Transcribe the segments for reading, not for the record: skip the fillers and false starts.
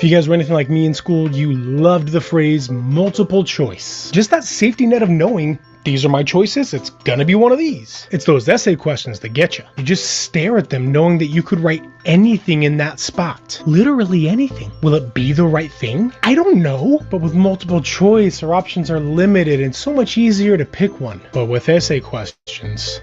If you guys were anything like me in school, you loved the phrase multiple choice. Just that safety net of knowing these are my choices, it's gonna be one of these. It's those essay questions that get you. You just stare at them knowing that you could write anything in that spot. Literally anything. Will it be the right thing? I don't know. But with multiple choice, our options are limited and so much easier to pick one. But with essay questions,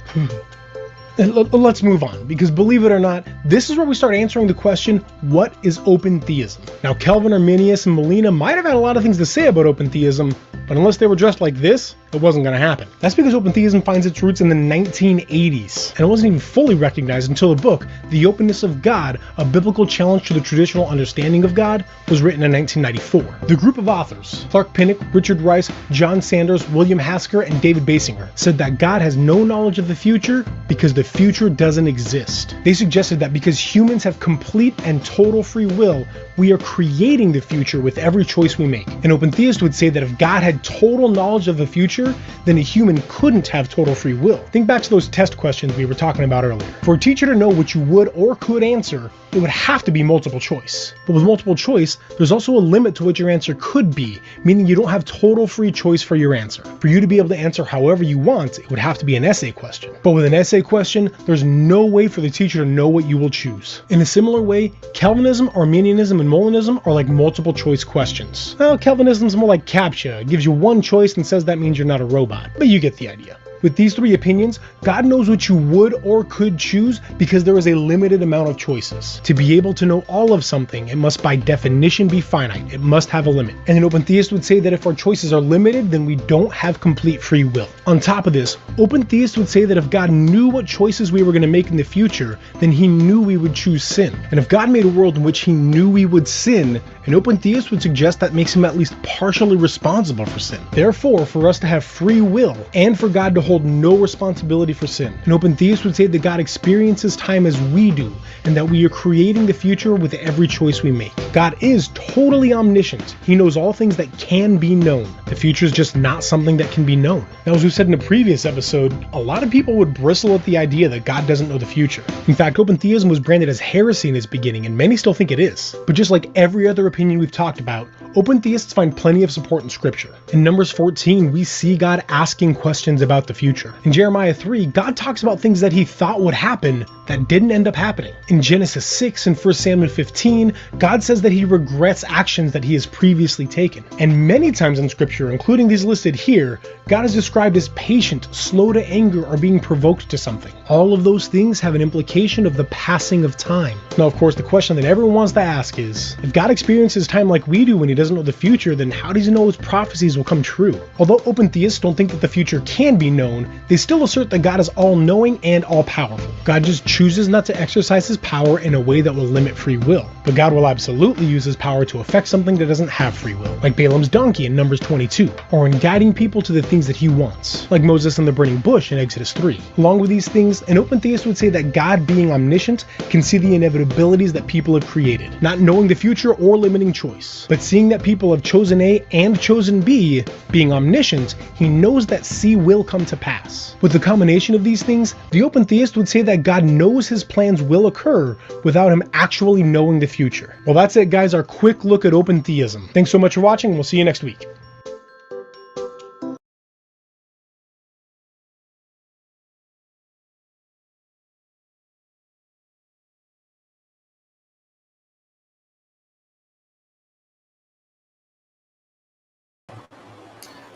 let's move on, because believe it or not, this is where we start answering the question, what is open theism? Now, Calvin, Arminius, and Molina might have had a lot of things to say about open theism, but unless they were dressed like this, it wasn't going to happen. That's because open theism finds its roots in the 1980s, and it wasn't even fully recognized until the book, The Openness of God, A Biblical Challenge to the Traditional Understanding of God, was written in 1994. The group of authors, Clark Pinnock, Richard Rice, John Sanders, William Hasker, and David Basinger, said that God has no knowledge of the future because the future doesn't exist. They suggested that because humans have complete and total free will, we are creating the future with every choice we make. An open theist would say that if God had total knowledge of the future, then a human couldn't have total free will. Think back to those test questions we were talking about earlier. For a teacher to know what you would or could answer, it would have to be multiple choice. But with multiple choice, there's also a limit to what your answer could be, meaning you don't have total free choice for your answer. For you to be able to answer however you want, it would have to be an essay question. But with an essay question, there's no way for the teacher to know what you will choose. In a similar way, Calvinism, Arminianism, and Molinism are like multiple choice questions. Well, Calvinism's more like CAPTCHA. It gives you one choice and says that means you're not a robot. But you get the idea. With these three opinions, God knows what you would or could choose because there is a limited amount of choices. To be able to know all of something, it must by definition be finite. It must have a limit. And an open theist would say that if our choices are limited, then we don't have complete free will. On top of this, open theists would say that if God knew what choices we were going to make in the future, then he knew we would choose sin. And if God made a world in which he knew we would sin, an open theist would suggest that makes him at least partially responsible for sin. Therefore, for us to have free will and for God to hold no responsibility for sin, an open theist would say that God experiences time as we do and that we are creating the future with every choice we make. God is totally omniscient. He knows all things that can be known. The future is just not something that can be known. Now, as we said in a previous episode, a lot of people would bristle at the idea that God doesn't know the future. In fact, open theism was branded as heresy in its beginning, and many still think it is. But just like every other opinion we've talked about, open theists find plenty of support in scripture. In Numbers 14, we see God asking questions about the future. In Jeremiah 3, God talks about things that he thought would happen that didn't end up happening. In Genesis 6 and 1 Samuel 15, God says that he regrets actions that he has previously taken. And many times in scripture, including these listed here, God is described as patient, slow to anger, or being provoked to something. All of those things have an implication of the passing of time. Now, of course, the question that everyone wants to ask is, if God experiences time like we do when he doesn't know the future, then how does he know his prophecies will come true? Although open theists don't think that the future can be known, they still assert that God is all-knowing and all-powerful. God just chooses not to exercise his power in a way that will limit free will. But God will absolutely use his power to affect something that doesn't have free will, like Balaam's donkey in Numbers 22, or in guiding people to the things that he wants, like Moses and the burning bush in Exodus 3. Along with these things, an open theist would say that God, being omniscient, can see the inevitabilities that people have created, not knowing the future or limiting choice. But seeing that people have chosen A and chosen B, being omniscient, he knows that C will come to pass. With the combination of these things, the open theist would say that God knows his plans will occur without him actually knowing the future. Well, that's it, guys, our quick look at open theism. Thanks so much for watching, and we'll see you next week.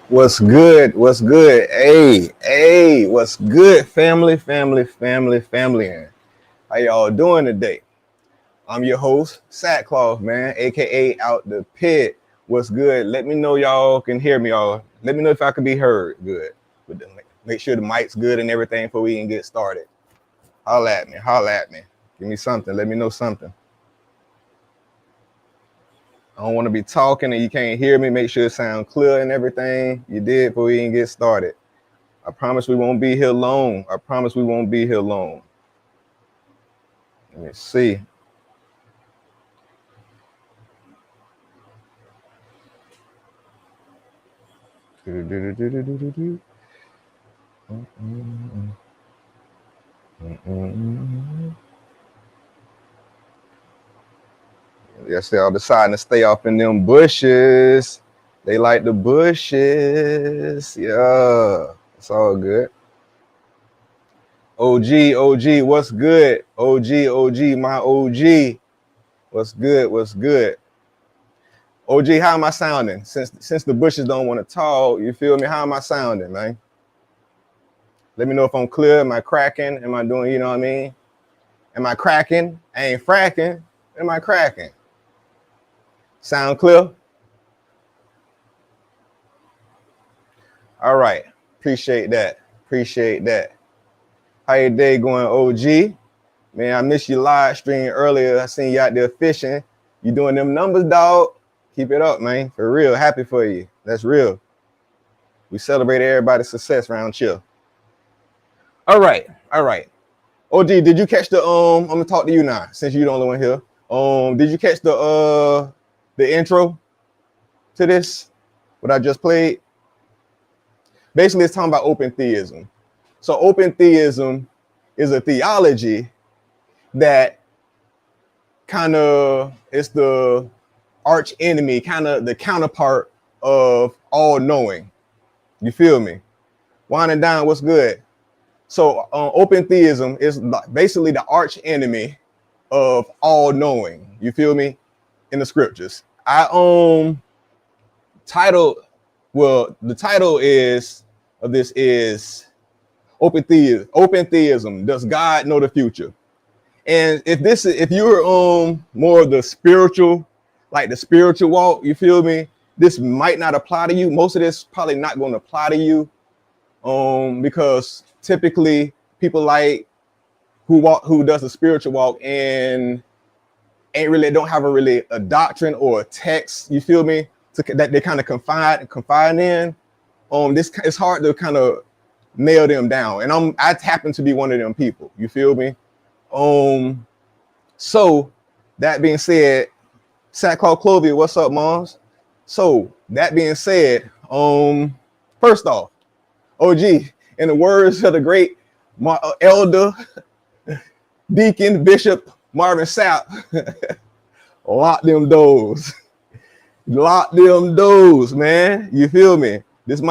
What's good? What's good? Hey, what's good, family? How y'all doing today? I'm your host, Sackcloth, man, aka Out the Pit. What's good? Let me know y'all can hear me, y'all. Let me know if I can be heard good. Make sure the mic's good and everything before we can get started. Holla at me. Give me something. Let me know something. I don't want to be talking and you can't hear me. Make sure it sounds clear and everything. You did before we can get started. I promise we won't be here long. Let me see. Yes, they all deciding to stay off in them bushes. They like the bushes. Yeah, it's all good. OG, what's good? OG, my OG. What's good? What's good? OG, how am I sounding? Since the bushes don't want to talk, you feel me? How am I sounding, man? Let me know if I'm clear. Am I cracking? Am I doing, you know what I mean? Am I cracking? I ain't fracking. Am I cracking? Sound clear? All right. Appreciate that. Appreciate that. How your day going, OG? Man, I missed your live stream earlier. I seen you out there fishing. You doing them numbers, dog. Keep it up, man. For real. Happy for you. That's real. We celebrate everybody's success around here. All right. All right. OG, did you catch the I'm gonna talk to you now since you're the only one here. Did you catch the intro to this? What I just played? Basically, it's talking about open theism. So open theism is a theology that kind of is the arch enemy, kind of the counterpart of all knowing. You feel me? Winding down, what's good? So open theism is basically the arch enemy of all knowing. You feel me? In the scriptures. I the title of this is open theism. Does God know the future? And if you're more of the spiritual, like the spiritual walk, you feel me? This might not apply to you. Most of this probably not going to apply to you. Because typically people like who does the spiritual walk and don't have a doctrine or a text, you feel me, that they kind of confide in. This it's hard to kind of nail them down, and I happen to be one of them people, you feel me. So that being said, Sackcloth Clovia, what's up, moms? So that being said, first off, OG, in the words of the great elder, deacon, bishop Marvin Sapp, lock them doors. Lock them doors, man. You feel me? This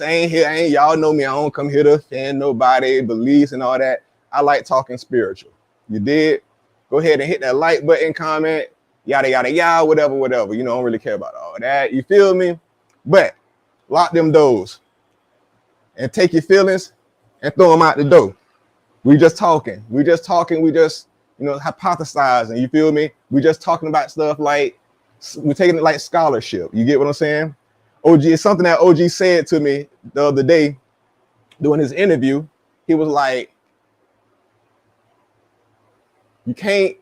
ain't y'all know me. I don't come here to offend nobody, beliefs and all that. I like talking spiritual. You did? Go ahead and hit that like button, comment, yada, yada, yada, whatever. You know, I don't really care about all that. You feel me? But lock them doors. And take your feelings and throw them out the door. We just talking. We just hypothesizing. You feel me? We just talking about stuff like we're taking it like scholarship. You get what I'm saying? OG, it's something that OG said to me the other day during his interview. He was like, you can't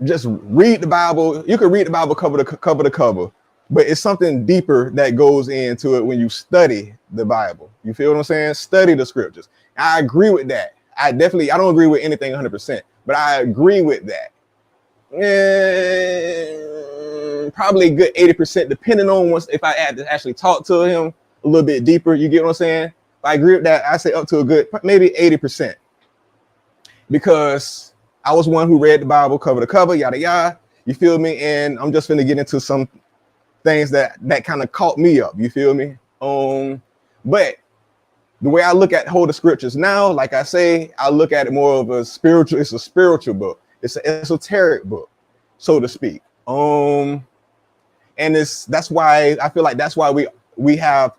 just read the Bible. You can read the Bible cover to cover. But it's something deeper that goes into it when you study the Bible. You feel what I'm saying? Study the scriptures. I agree with that. I don't agree with anything 100%, but I agree with that. Probably a good 80%, depending on if I had to actually talk to him a little bit deeper. You get what I'm saying? If I agree with that, I say up to a good, maybe 80%. Because I was one who read the Bible cover to cover, yada, yada. You feel me? And I'm just going to get into some things that kind of caught me up, you feel me? But the way I hold the scriptures now, like I say, I look at it more of it's a spiritual book. It's an esoteric book, so to speak. And that's why I feel like that's why we have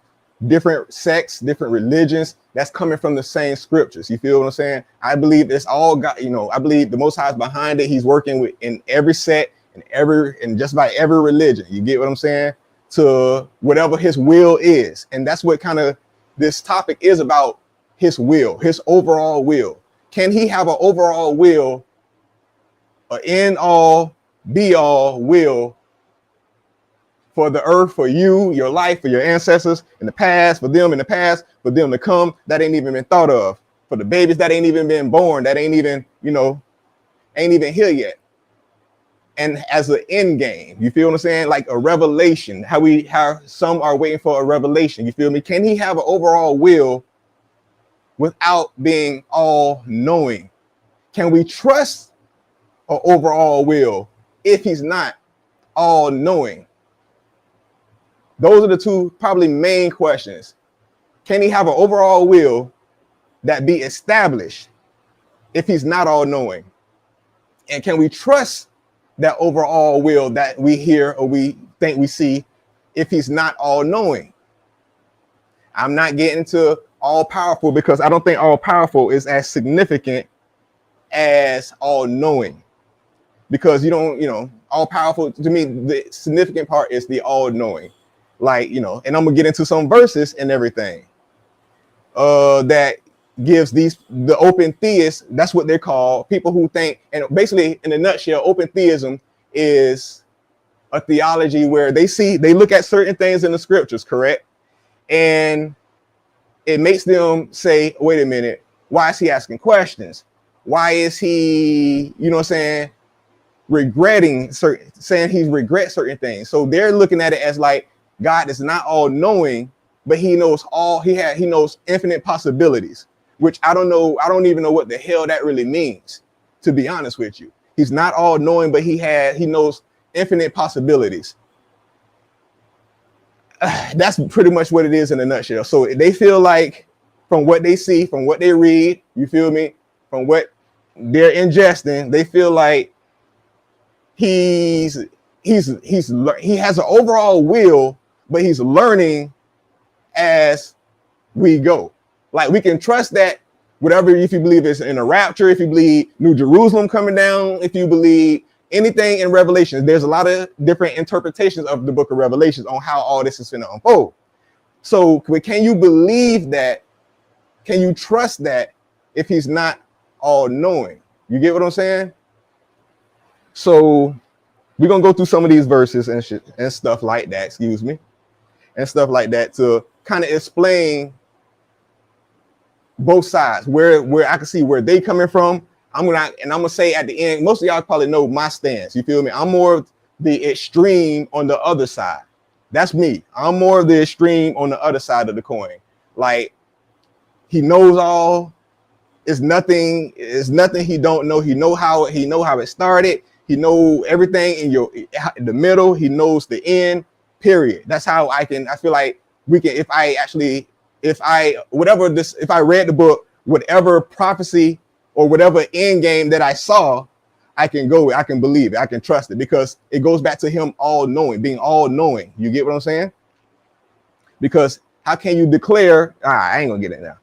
different sects, different religions that's coming from the same scriptures. You feel what I'm saying? I believe it's all got, I believe the Most High is behind it. He's working in every sect, and just about every religion, you get what I'm saying, to whatever his will is. And that's what kind of this topic is about, his will, his overall will. Can he have an overall will, an end all, be all will for the earth, for you, your life, for your ancestors in the past, for them to come, that ain't even been thought of, for the babies that ain't even been born, that ain't even here yet. And as an end game, you feel what I'm saying? Like a revelation, how some are waiting for a revelation. You feel me? Can he have an overall will without being all knowing? Can we trust an overall will if he's not all knowing? Those are the two probably main questions. Can he have an overall will that be established if he's not all knowing? And can we trust that overall will that we hear or we think we see if he's not all knowing? I'm not getting to all powerful because I don't think all powerful is as significant as all knowing, because all powerful to me, the significant part is the all knowing, and I'm gonna get into some verses and everything that gives the open theists. That's what they're called, people who think, and basically in a nutshell, open theism is a theology where they look at certain things in the scriptures, correct? And it makes them say, wait a minute, why is he asking questions? Why is he, regretting saying he regrets certain things? So they're looking at it as like God is not all knowing, but he knows he knows infinite possibilities, which I don't know. I don't even know what the hell that really means, to be honest with you. He's not all knowing, but he knows infinite possibilities. That's pretty much what it is in a nutshell. So they feel like, from what they see, from what they read, you feel me, from what they're ingesting, they feel like he has an overall will, but he's learning as we go. Like, we can trust that whatever, if you believe it's in a rapture, if you believe New Jerusalem coming down, if you believe anything in Revelation, there's a lot of different interpretations of the book of Revelations on how all this is going to unfold. So can you believe that? Can you trust that if he's not all knowing? You get what I'm saying? So we're going to go through some of these verses and shit and stuff like that, and stuff like that to kind of explain both sides, where I can see where they coming from. I'm gonna say at the end, most of y'all probably know my stance. You feel me? I'm more of the extreme on the other side. That's me. I'm more of the extreme on the other side of the coin. Like, he knows all. It's nothing he don't know. He know how it started. He know everything in the middle. He knows the end. Period. That's how I feel like we can. If I read the book, whatever prophecy or whatever end game that I saw, I can believe it. I can trust it, because it goes back to him all knowing, being all knowing. You get what I'm saying? Because how can you declare? I ain't gonna get it now.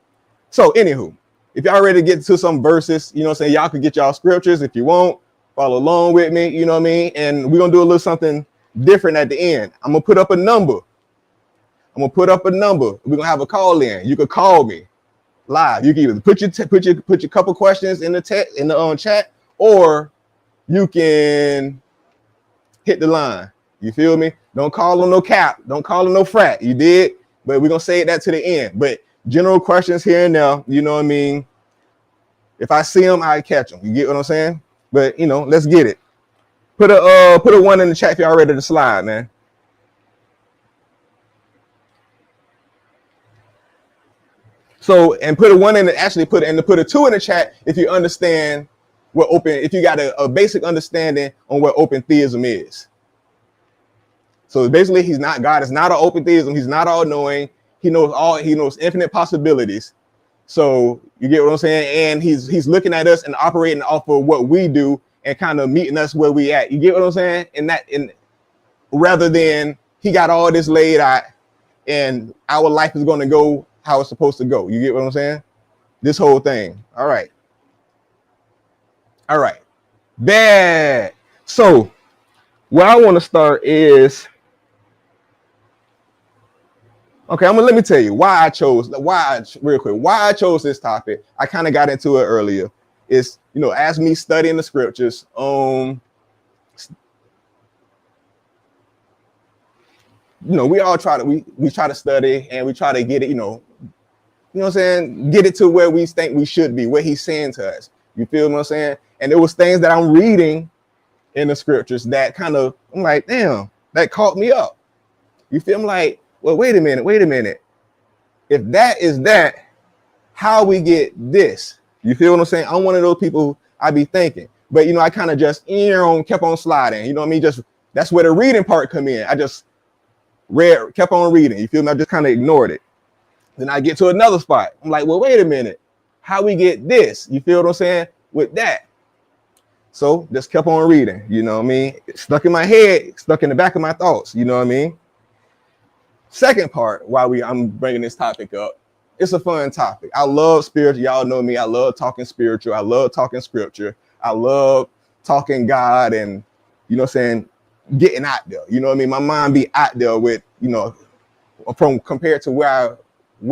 So anywho, if y'all ready to get to some verses, y'all can get y'all scriptures if you want, follow along with me, you know what I mean? And we're gonna do a little something different at the end. I'm gonna put up a number. We're gonna have a call in. You could call me live. You can either put your couple questions in the text in the chat, or you can hit the line. You feel me? Don't call on no cap. Don't call on no frat. You did, but we're gonna save that to the end. But general questions here and now, you know what I mean? If I see them, I catch them. You get what I'm saying? But let's get it. Put a one in the chat if y'all ready to slide, man. So, and put a one in, put a two in the chat if you understand if you got a basic understanding on what open theism is. So basically, God is not an open theism. He's not all knowing. He knows infinite possibilities. So you get what I'm saying? And he's looking at us and operating off of what we do and kind of meeting us where we at. You get what I'm saying? And rather than he got all this laid out and our life is going to go how it's supposed to go. You get what I'm saying? This whole thing. All right. Bad. So where I want to start is, okay, let me tell you why I chose this topic. I kind of got into it earlier. It's, as me studying the scriptures, we all try to study and we try to get it, what I'm saying? Get it to where we think we should be, where he's saying to us. You feel what I'm saying? And there was things that I'm reading in the scriptures that kind of, I'm like, damn, that caught me up. You feel me? Like, well, wait a minute. If that is that, how we get this? You feel what I'm saying? I'm one of those people I be thinking. But I kind of just kept on sliding. You know what I mean? Just that's where the reading part come in. I just kept on reading. You feel me? I just kind of ignored it. Then I get to another spot. I'm like, well, wait a minute. How we get this? You feel what I'm saying? With that. So just kept on reading. You know what I mean? It stuck in my head, stuck in the back of my thoughts. You know what I mean? Second part, I'm bringing this topic up. It's a fun topic. I love spiritual. Y'all know me. I love talking spiritual. I love talking scripture. I love talking God and, getting out there. You know what I mean? My mind be out there with, from compared to where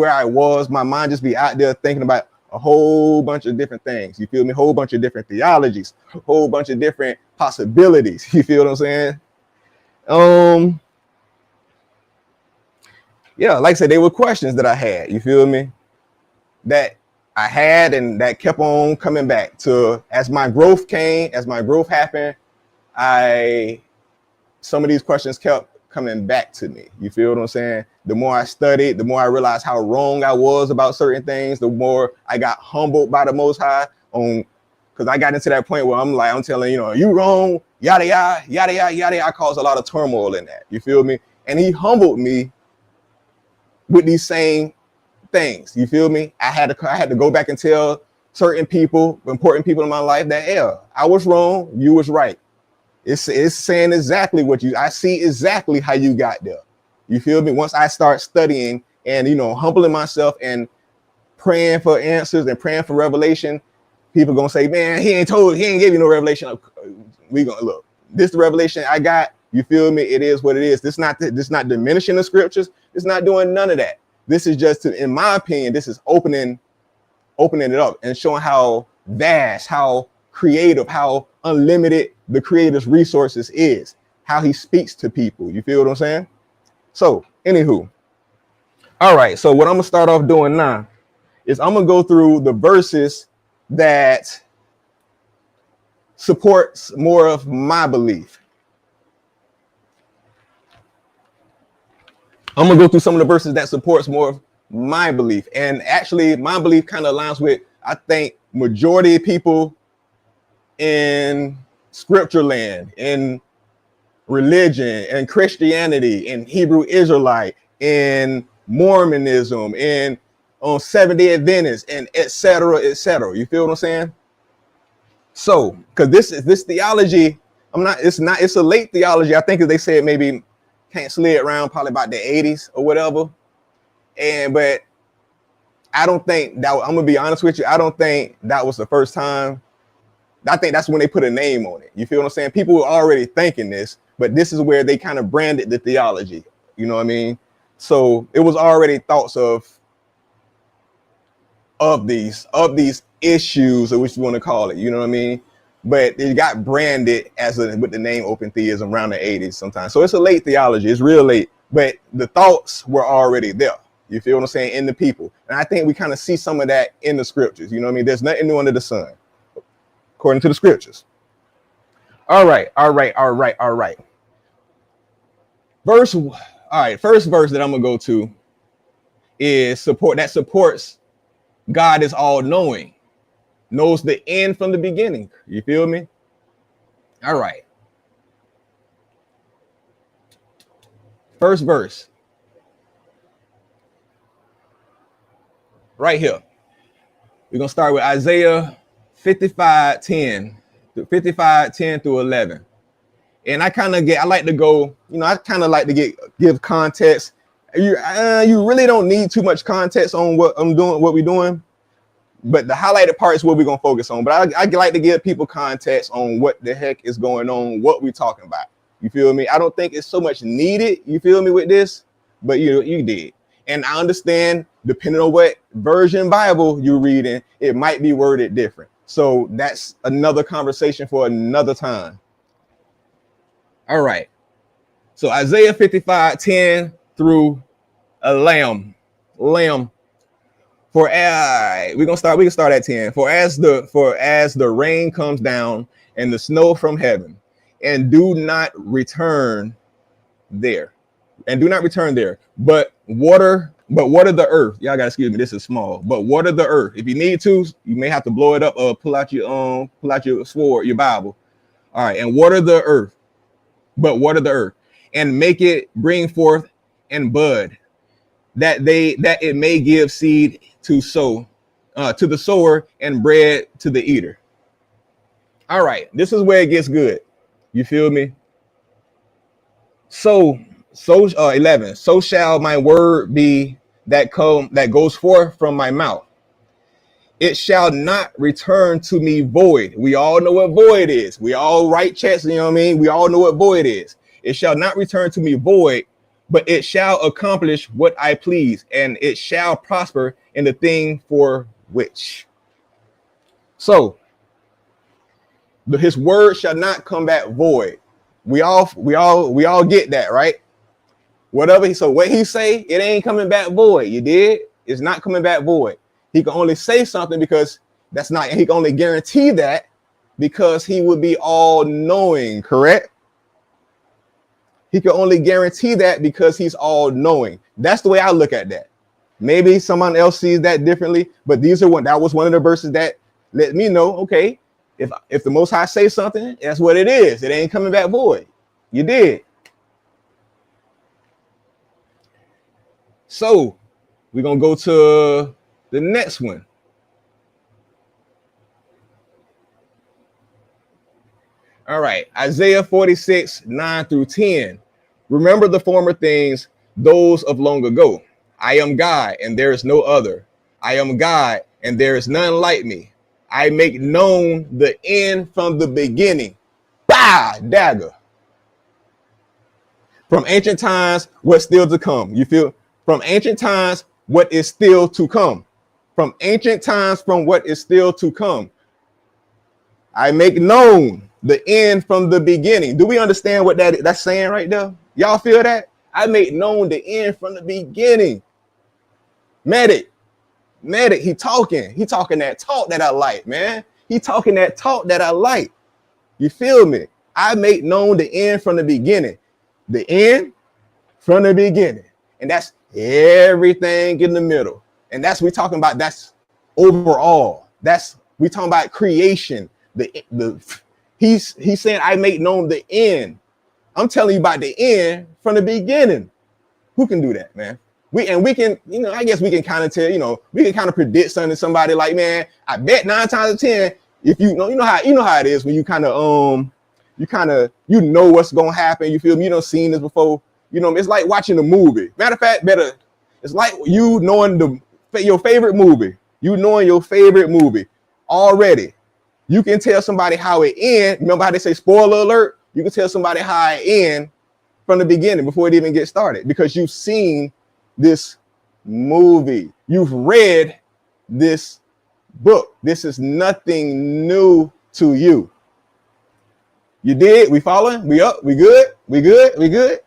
I was, my mind just be out there thinking about a whole bunch of different things. You feel me? A whole bunch of different theologies, a whole bunch of different possibilities. You feel what I'm saying? Yeah, like I said, they were questions that I had. You feel me? That I had and that kept on coming back to as my growth happened. Some of these questions kept coming back to me. You feel what I'm saying? The more I studied, the more I realized how wrong I was about certain things, the more I got humbled by the Most High because I got into that point where I'm telling, you wrong, yada, yada, yada, yada, yada. I caused a lot of turmoil in that. You feel me? And he humbled me with these same things. You feel me? I had to go back and tell certain people, important people in my life that, yeah, I was wrong, you was right. It's saying exactly I see exactly how you got there. You feel me? Once I start studying and, humbling myself and praying for answers and praying for revelation, people going to say, man, he ain't give you no revelation. We going to look, this the revelation I got. You feel me? It is what it is. This not diminishing the scriptures. It's not doing none of that. This is just, in my opinion, this is opening it up and showing how vast, how creative, how unlimited the creator's resources is, how he speaks to people. You feel what I'm saying? So, anywho. All right. So what I'm going to start off doing now is I'm going to go through the verses that supports more of my belief. I'm going to go through some of the verses that supports more of my belief. And actually, my belief kind of aligns with, I think, majority of people in scripture land, in religion, and Christianity, in Hebrew Israelite, in Mormonism, in on Seventh-day Adventists, and et cetera, et cetera. You feel what I'm saying? So, because this theology, it's a late theology. I think as they said, maybe can't slid around probably about the 80s or whatever. But I don't think that, I'm gonna be honest with you, I don't think that was the first time. I think that's when they put a name on it. You feel what I'm saying? People were already thinking this, but this is where they kind of branded the theology. You know what I mean? So it was already thoughts of these issues, or what you want to call it. You know what I mean? But it got branded with the name open theism around the 80s sometimes. So it's a late theology. It's real late, but the thoughts were already there. You feel what I'm saying? In the people. And I think we kind of see some of that in the scriptures. You know what I mean? There's nothing new under the sun, according to the scriptures. All right. First verse that I'm going to go to is supports God is all knowing, knows the end from the beginning. You feel me? All right. First verse. Right here. We're going to start with Isaiah 55:10 through 11. And I like to go, I kind of like to give context. You really don't need too much context on what we're doing. But the highlighted part is what we're going to focus on. But I like to give people context on what the heck is going on, what we're talking about. You feel me? I don't think it's so much needed, you feel me, with this, but you did. And I understand, depending on what version Bible you're reading, it might be worded different. So that's another conversation for another time. All right. So Isaiah 55:10 through 11. We can start at 10. For as the rain comes down and the snow from heaven, and do not return there, but water But water the earth. Y'all gotta excuse me. This is small. But water the earth. If you need to, you may have to blow it up or pull out your sword, your Bible. All right, and water the earth. But water the earth and make it bring forth and bud, that it may give seed to sow, to the sower and bread to the eater. All right, this is where it gets good. You feel me? So 11. So shall my word be that goes forth from my mouth. It shall not return to me void. We all know what void is. We all write checks, you know what I mean? We all know what void is. It shall not return to me void, but it shall accomplish what I please, and it shall prosper in the thing for which. So his word shall not come back void. We all get that, right? What he say, it ain't coming back void. You did? It's not coming back void. He can only say something because he can only guarantee that because he would be all knowing, correct? He can only guarantee that because he's all knowing. That's the way I look at that. Maybe someone else sees that differently, but that was one of the verses that let me know, okay, if the Most High say something, that's what it is. It ain't coming back void. You did. So we're going to go to the next one. All right, Isaiah 46, 9 through 10. Remember the former things, those of long ago. I am God, and there is no other. I am God, and there is none like me. I make known the end from the beginning. Bah, dagger. From ancient times, what's still to come. You feel? From ancient times, what is still to come. From ancient times, from what is still to come. I make known the end from the beginning. Do we understand what that's saying right there? Y'all feel that? I make known the end from the beginning. Medic, he talking that talk that I like, man. He talking that talk that I like. You feel me? I make known the end from the beginning. The end from the beginning. And that's everything in the middle. And that's we talking about. That's overall. That's we talking about creation. He's saying I make known the end. I'm telling you about the end from the beginning. Who can do that, man? We can, I guess we can kind of tell, we can kind of predict something to somebody like, man, I bet 9 times out of 10, if you know how it is when you kind of what's gonna happen. You feel me? You done seen this before. It's like watching a movie. Matter of fact, it's like you knowing your favorite movie. You knowing your favorite movie already. You can tell somebody how it ends. Remember how they say spoiler alert? You can tell somebody how it ends from the beginning before it even gets started because you've seen this movie. You've read this book. This is nothing new to you. You did? We following? We up? We good? We good? We good?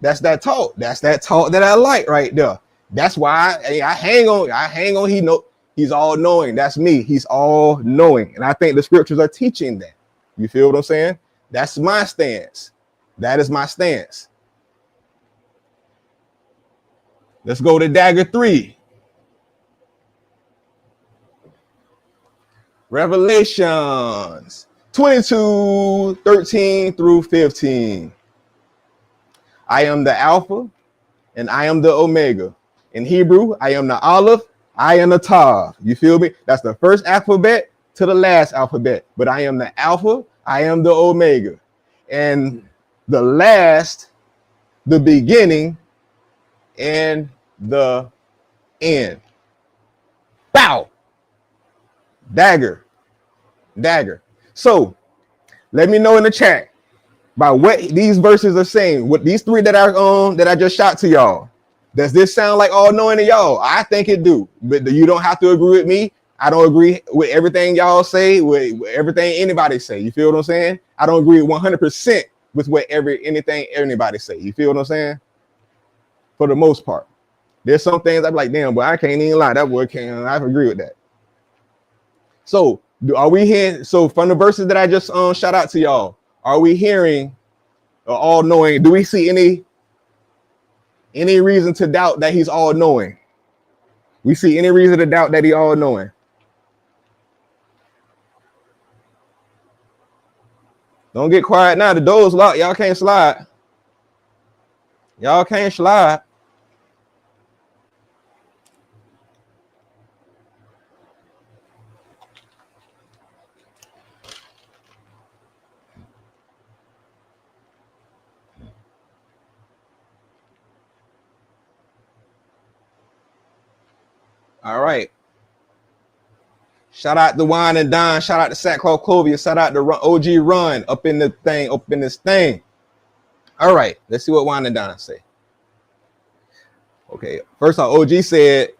That's that talk. That's that talk that I like right there. That's why I hang on. He's all knowing. That's me. He's all knowing. And I think the scriptures are teaching that. You feel what I'm saying? That's my stance. That is my stance. Let's go to dagger 3. Revelations 22, 13 through 15. I am the Alpha and I am the Omega. In Hebrew, I am the Aleph, I am the Tav. You feel me? That's the first alphabet to the last alphabet. But I am the Alpha, I am the Omega. And the last, the beginning, and the end. Bow. Dagger. So let me know in the chat about what these verses are saying. What these 3 that I just shot to y'all. Does this sound like all knowing to y'all? I think it do, but you don't have to agree with me. I don't agree with everything y'all say, with everything anybody say. You feel what I'm saying? I don't agree 100% with what anything anybody say. You feel what I'm saying? For the most part, there's some things I'm like, damn, but I can't even lie. That boy can't. I agree with that. So are we hearing? So from the verses that I just shout out to y'all, are we hearing all knowing? Do we see any Any reason to doubt that he's all knowing? We see any reason to doubt that he all knowing? Don't get quiet now. The door's locked. Y'all can't slide. Y'all can't slide. All right. Shout out to Wine and Dine. Shout out to Sackcloth Clovia. Shout out to OG Run up in the thing, up in this thing. All right. Let's see what Wine and Dine say. Okay. First off, OG said,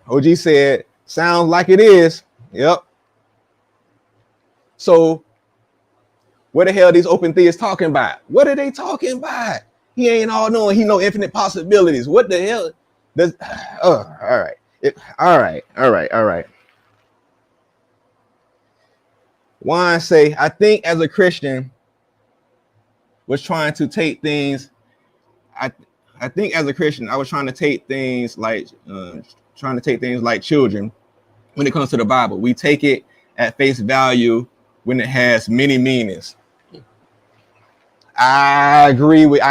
sounds like it is. Yep. So what the hell are these open theists talking about? What are they talking about? He ain't all knowing. He know infinite possibilities. What the hell? Does? Oh, all right. All right. Juan say, I think as a Christian was trying to take things. I think as a Christian, I was trying to take things like children when it comes to the Bible. We take it at face value when it has many meanings. I agree with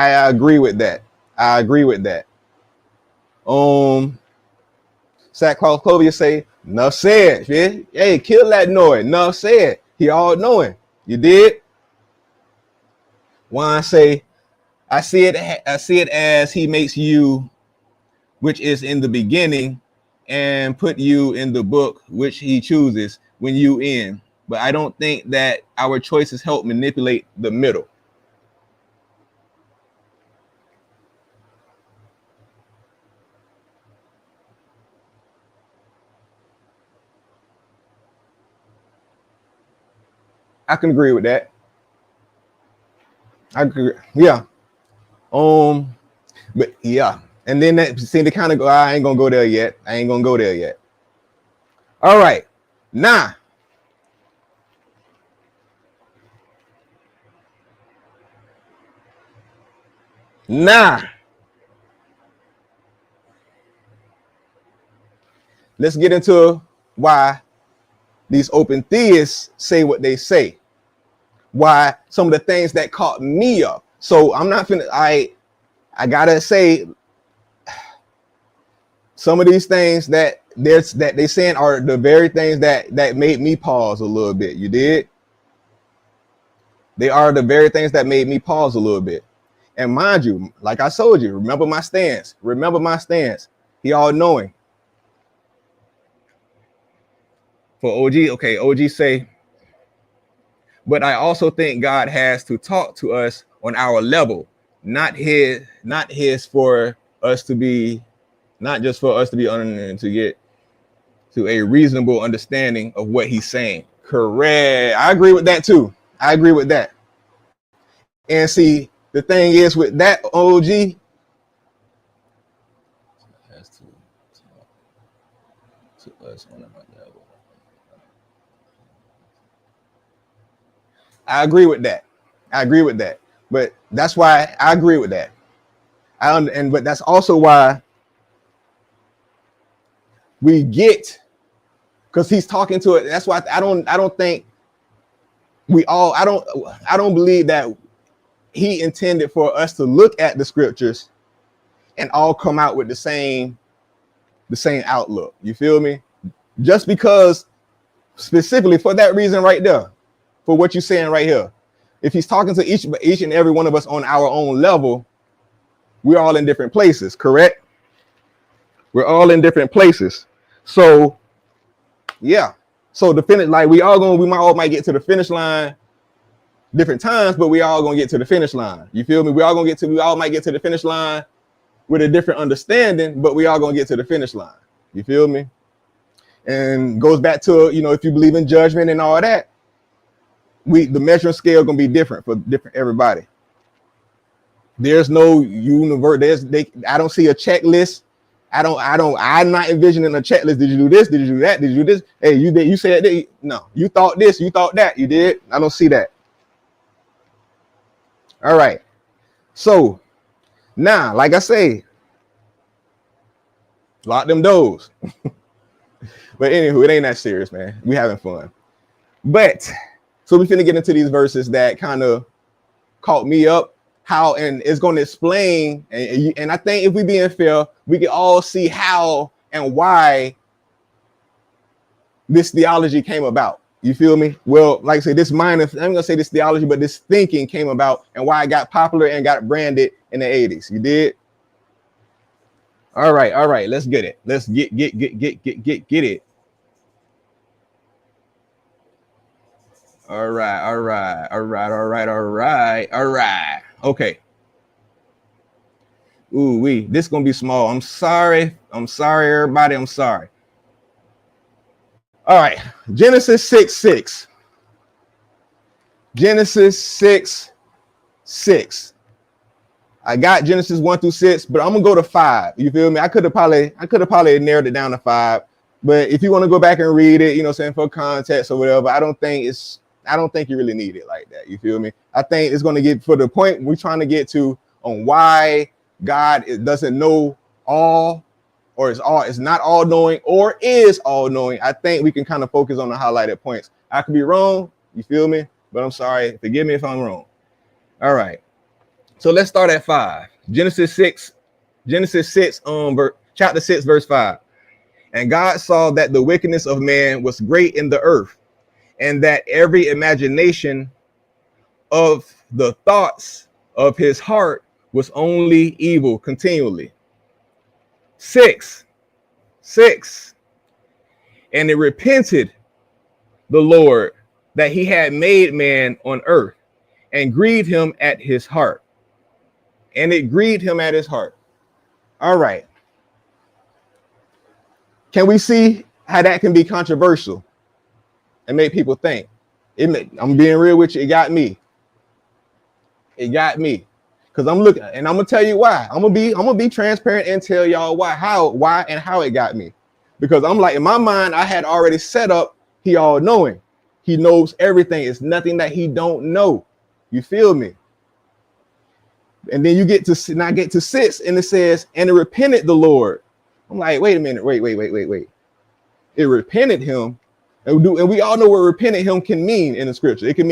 that. Sackcloth Clovia say, enough said. Yeah? Hey, kill that noise. Enough said. He all knowing. You did? Juan say, I see it as he makes you, which is in the beginning, and put you in the book which he chooses when you in. But I don't think that our choices help manipulate the middle. I can agree with that. I agree. Yeah. But yeah. And then that seemed to kind of go, I ain't gonna go there yet. All right. Now. Let's get into why these open theists say what they say. Why some of the things that caught me up. So I'm not finna, I gotta say some of these things that they saying are the very things that made me pause a little bit. You did? They are the very things that made me pause a little bit. And mind you, like I told you, remember my stance. He all knowing. For OG, okay, OG say, but I also think God has to talk to us on our level, not his for us to be, not just for us to be to get to a reasonable understanding of what he's saying. Correct. I agree with that too. And see, the thing is with that, OG, has to talk to us on our level. I agree with that. But that's why I agree with that. But that's also why we get, because he's talking to it. That's why I don't think I don't believe that he intended for us to look at the scriptures and all come out with the same outlook. You feel me? Just because specifically for that reason right there. For what you're saying right here. If he's talking to each and every one of us on our own level, we're all in different places, correct? We're all in different places. So, yeah. So the finish, like we all might get to the finish line different times, but we all gonna get to the finish line. You feel me? We all might get to the finish line with a different understanding, but we all gonna get to the finish line. You feel me? And goes back to, if you believe in judgment and all that, the measuring scale gonna be different for everybody. There's no universe. I don't see a checklist. I'm not envisioning a checklist. Did you do this? Did you do that? Did you do this? Hey, you did. You said that. No, you thought this. You thought that. You did. I don't see that. All right. So now, like I say, Lock them doors. But anywho, it ain't that serious, man. We having fun. But so we finna get into these verses that kind of caught me up. How, and it's going to explain, and I think if we being fair, we can all see how and why this theology came about. You feel me? Well, like I say, this mind of, I'm gonna say this theology, but this thinking came about and why it got popular and got branded in the 80s. You did? All right, let's get it. Let's get it. All right. Okay. Ooh, this gonna be small. I'm sorry, everybody. I'm sorry. All right, Genesis 6:6. Genesis 6:6. I got Genesis 1 through 6, but I'm gonna go to 5. You feel me? I could have probably narrowed it down to 5. But if you want to go back and read it, you know, saying for context or whatever, I don't think you really need it like that. You feel me? I think it's gonna get for the point we're trying to get to on why God doesn't know all, or is not all knowing, or is all knowing. I think we can kind of focus on the highlighted points. I could be wrong, you feel me? But I'm sorry, forgive me if I'm wrong. All right. So let's start at 5. Genesis 6, chapter 6, verse 5. And God saw that the wickedness of man was great in the earth, and that every imagination of the thoughts of his heart was only evil continually. 6. And it repented the Lord that he had made man on earth, and grieved him at his heart. And it grieved him at his heart. All right. Can we see how that can be controversial and make people think? I'm being real with you. It got me. Because I'm looking, and I'm gonna tell you why. I'm gonna be transparent and tell y'all why and how it got me. Because I'm like, in my mind, I had already set up he all knowing. He knows everything. It's nothing that he don't know. You feel me? And then you get to 6, and it says, and it repented the Lord. I'm like, wait a minute, wait. It repented him, and we all know what repented him can mean in the scripture. It can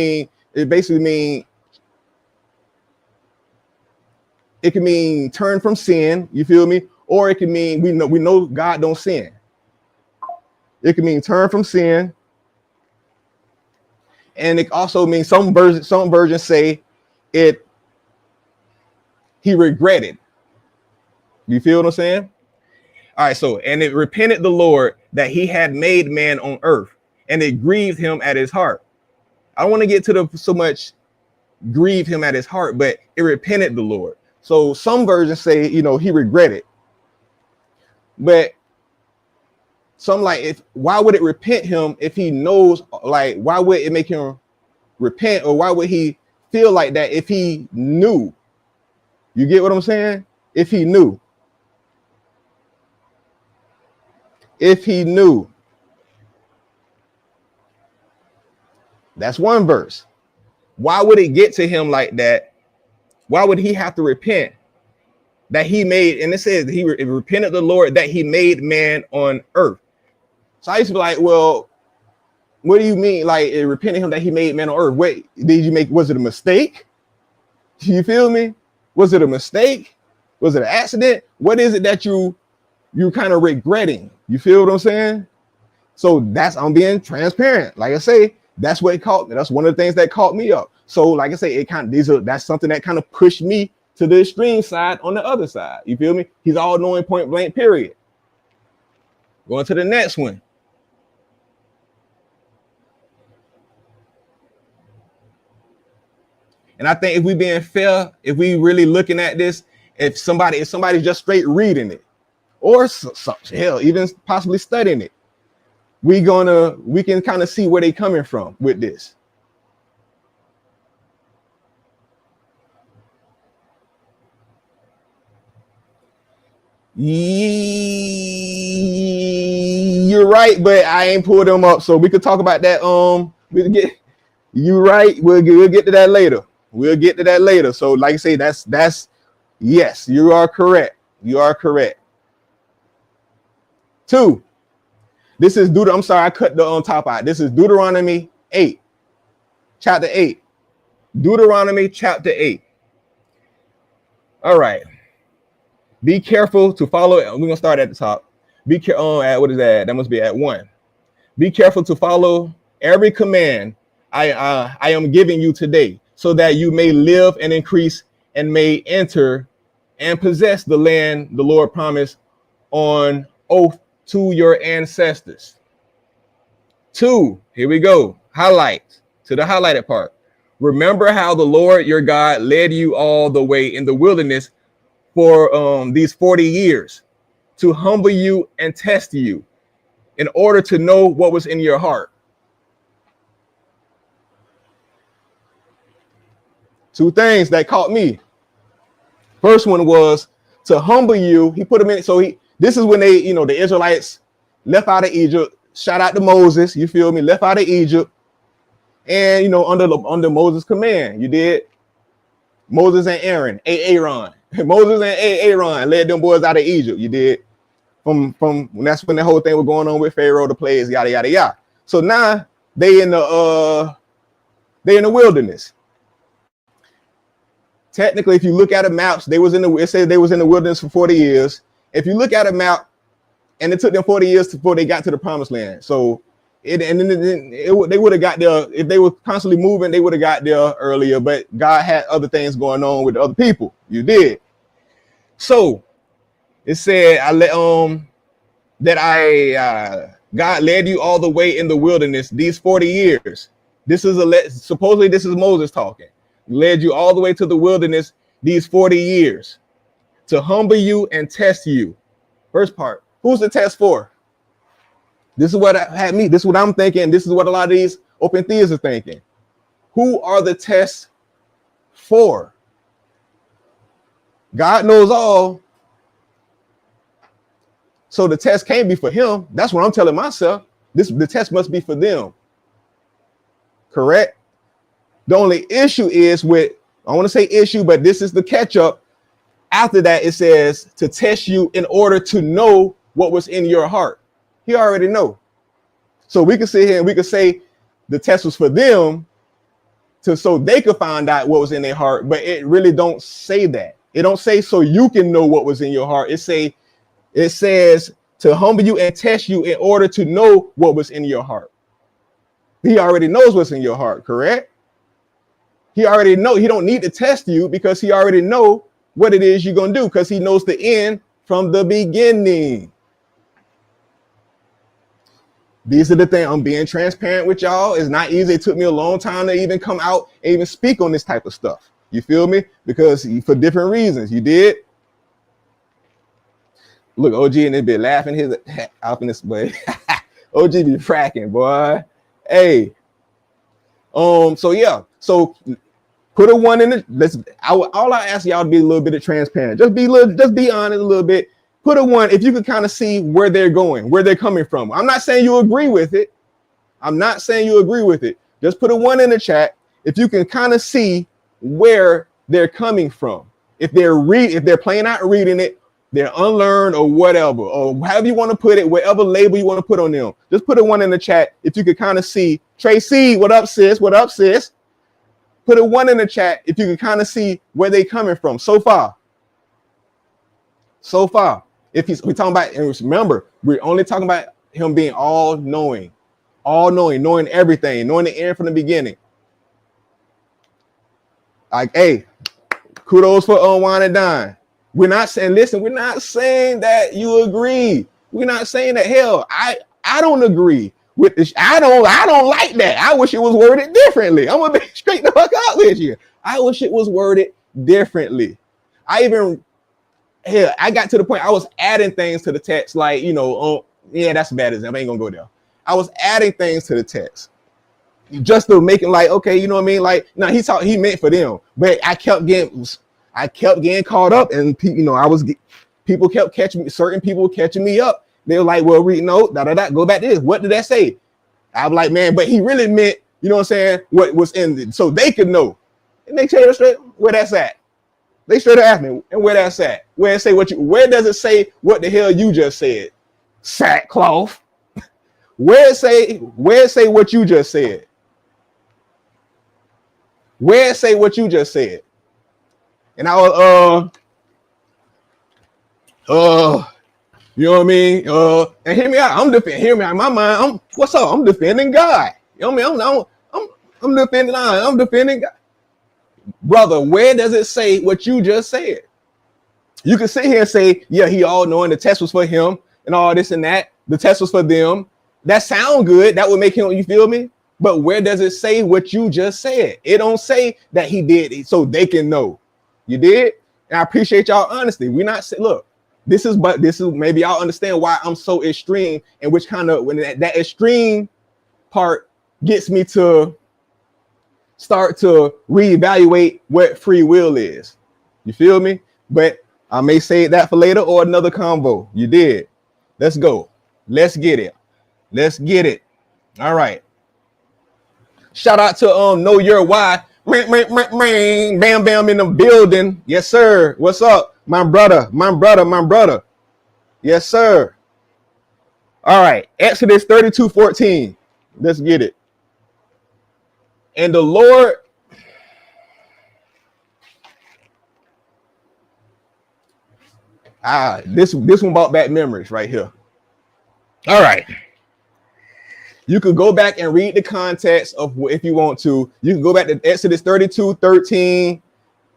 mean turn from sin. You feel me? Or it can mean we know God don't sin. It can mean turn from sin, and it also means some versions say it. He regretted. You feel what I'm saying? All right, so, and it repented the Lord that he had made man on earth, and it grieved him at his heart. I don't want to get to so much grieve him at his heart, but it repented the Lord. So some versions say, he regretted. But some why would it repent him if he knows, why would it make him repent, or why would he feel like that if he knew? You get what I'm saying? If he knew. That's one verse. Why would it get to him like that? Why would he have to repent that he made? And it says he repented the Lord that he made man on earth. So I used to be like, well, what do you mean? Like, it repented him that he made man on earth. Wait, was it a mistake? You feel me? Was it a mistake? Was it an accident? What is it that you kind of regretting? You feel what I'm saying? So I'm being transparent. Like I say, that's what it caught me. That's one of the things that caught me up. So like I say, that's something that kind of pushed me to the extreme side on the other side. You feel me? He's all knowing, point blank, period. Going to the next one. And I think if we being fair, if we really looking at this, if somebody's just straight reading it, or hell, even possibly studying it, we can kind of see where they coming from with this. You're right, but I ain't pulled them up, so we could talk about that. You're right. We'll get to that later. So, like I say, that's yes, you are correct. 2. This is I'm sorry, I cut the top out. This is Deuteronomy 8, chapter 8. Deuteronomy chapter 8. All right. Be careful to follow. We're gonna start at the top. Be careful. At what is that? That must be at 1. Be careful to follow every command I am giving you today, so that you may live and increase and may enter and possess the land the Lord promised on oath to your ancestors. 2, here we go. Highlight to the highlighted part. Remember how the Lord your God led you all the way in the wilderness for these 40 years to humble you and test you in order to know what was in your heart. 2 things that caught me. First one was to humble you. He put them in. So this is when they, the Israelites left out of Egypt. Shout out to Moses. You feel me? Left out of Egypt. And, under Moses' command, you did. Moses and Aaron. Moses and Aaron led them boys out of Egypt. You did. From that's when the whole thing was going on with Pharaoh, the plagues, yada, yada, yada. So now they in the wilderness. Technically, if you look at the maps, it says they was in the wilderness for 40 years. If you look at a map, and it took them 40 years before they got to the promised land. So they would have got there if they were constantly moving. They would have got there earlier, but God had other things going on with the other people. You did. So it said, God led you all the way in the wilderness these 40 years. Supposedly this is Moses talking. Led you all the way to the wilderness these 40 years to humble you and test you. First part, who's the test for? This is what had me. This is what I'm thinking. This is what a lot of these open theists are thinking. Who are the tests for? God knows all. So the test can't be for him. That's what I'm telling myself. The test must be for them. Correct? The only issue is I want to say issue, but this is the catch up. After that, it says to test you in order to know what was in your heart. He already know. So we can sit here and we can say the test was for them so they could find out what was in their heart, but it really don't say that. It don't say so you can know what was in your heart. It says to humble you and test you in order to know what was in your heart. He already knows what's in your heart, correct? He already know. He don't need to test you because he already know what it is you're going to do because he knows the end from the beginning. These are the things. I'm being transparent with y'all. It's not easy. It took me a long time to even come out and even speak on this type of stuff. You feel me? Because for different reasons. You did. Look, OG and they be laughing his off in this way. OG be fracking, boy. Hey. So yeah. So put a 1 in it. All I ask y'all to be a little bit of transparent. Just be honest a little bit. Put a 1 if you could kind of see where they're going, where they're coming from. I'm not saying you agree with it. Just put a 1 in the chat if you can kind of see where they're coming from. If they're plain out reading it, they're unlearned or whatever, or however you want to put it, whatever label you want to put on them. Just put a 1 in the chat if you could kind of see. Tracy, what up, sis? What up, sis? Put a 1 in the chat if you can kind of see where they're coming from so far. If we're talking about, and remember, we're only talking about him being all-knowing, knowing everything, knowing the end from the beginning. Like, hey, kudos for Wine and Dine. We're not saying that you agree. We're not saying that. Hell, I don't agree with this. I don't like that. I wish it was worded differently. I'm gonna be straight the fuck out with you. I wish it was worded differently. I got to the point I was adding things to the text, like, yeah, that's a bad example. I ain't gonna go there. I was adding things to the text just to make it like, okay, you know what I mean? Like, no, he meant for them, but I kept getting caught up, and people kept catching me. Certain people catching me up. They were like, well, go back to this. What did that say? I'm like, man, but he really meant, you know what I'm saying, what was in it, so they could know. And they tell you straight where that's at. They straight up ask me, and where that's at. Where does it say what the hell you just said? sackcloth. Where it say what you just said? Where it say what you just said? And I was you know what I mean? And hear me out. Hear me out. In my mind, what's up? I'm defending God. You know what I mean? I'm defending God. Brother, where does it say what you just said? You can sit here and say, yeah, he all knowing the test was for him and all this and that. The test was for them. That sound good. That would make him, you feel me? But where does it say what you just said? It don't say that he did it so they can know. You did? And I appreciate y'all honesty. We're not saying, look, this is maybe y'all understand why I'm so extreme and which kind of when that extreme part gets me to start to reevaluate what free will is. You feel me? But I may save that for later or another convo. You did. Let's go. Let's get it. Let's get it. All right. Shout out to Know Your Why. Bam bam in the building. Yes, sir. What's up? My brother. Yes, sir. All right. Exodus 32:14. Let's get it. And the Lord this one brought back memories right here. All right. You could go back and read the context of if you want to. You can go back to Exodus 32:13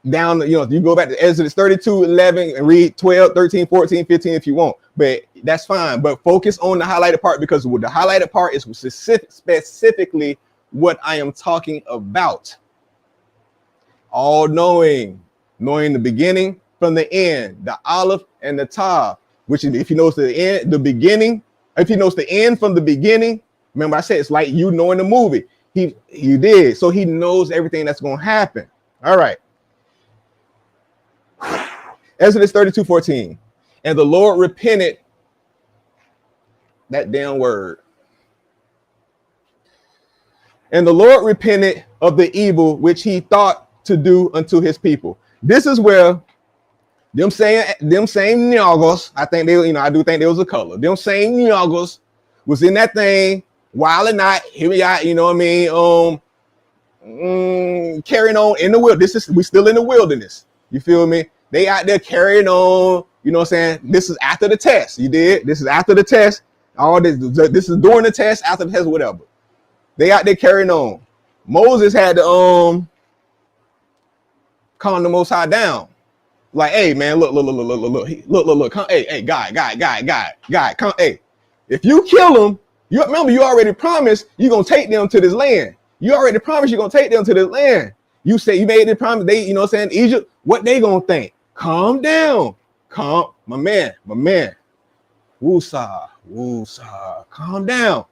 down, you can go back to Exodus 32:11 and read 12, 13, 14, 15 if you want. But that's fine. But focus on the highlighted part because the highlighted part is specifically what I am talking about. All knowing the beginning from the end, the Aleph and the Tav, which is, if you notice the end, the beginning, if you notice the end from the beginning, remember I said it's like you knowing the movie. He did, so he knows everything that's going to happen. All right. Exodus 32:14. And the Lord repented, that damn word. And the Lord repented of the evil which he thought to do unto his people. This is where them same Nyagos, I think they, I do think there was a color. Them same Nyagos was in that thing, while or not, here we are, you know what I mean? Carrying on in the wilderness. We still in the wilderness. You feel me? They out there carrying on, you know what I'm saying? This is after the test. You did? This is after the test. All this is during the test, after the test, whatever. They out there carrying on. Moses had to calm the Most High down. Like, hey man, look, come, hey, guy, come, hey. If you kill them, you remember you already promised you're gonna take them to this land. You already promised you're gonna take them to this land. You say you made the promise, they, you know what I'm saying, Egypt, what they gonna think? Calm down. Calm, my man. Woosah, calm down.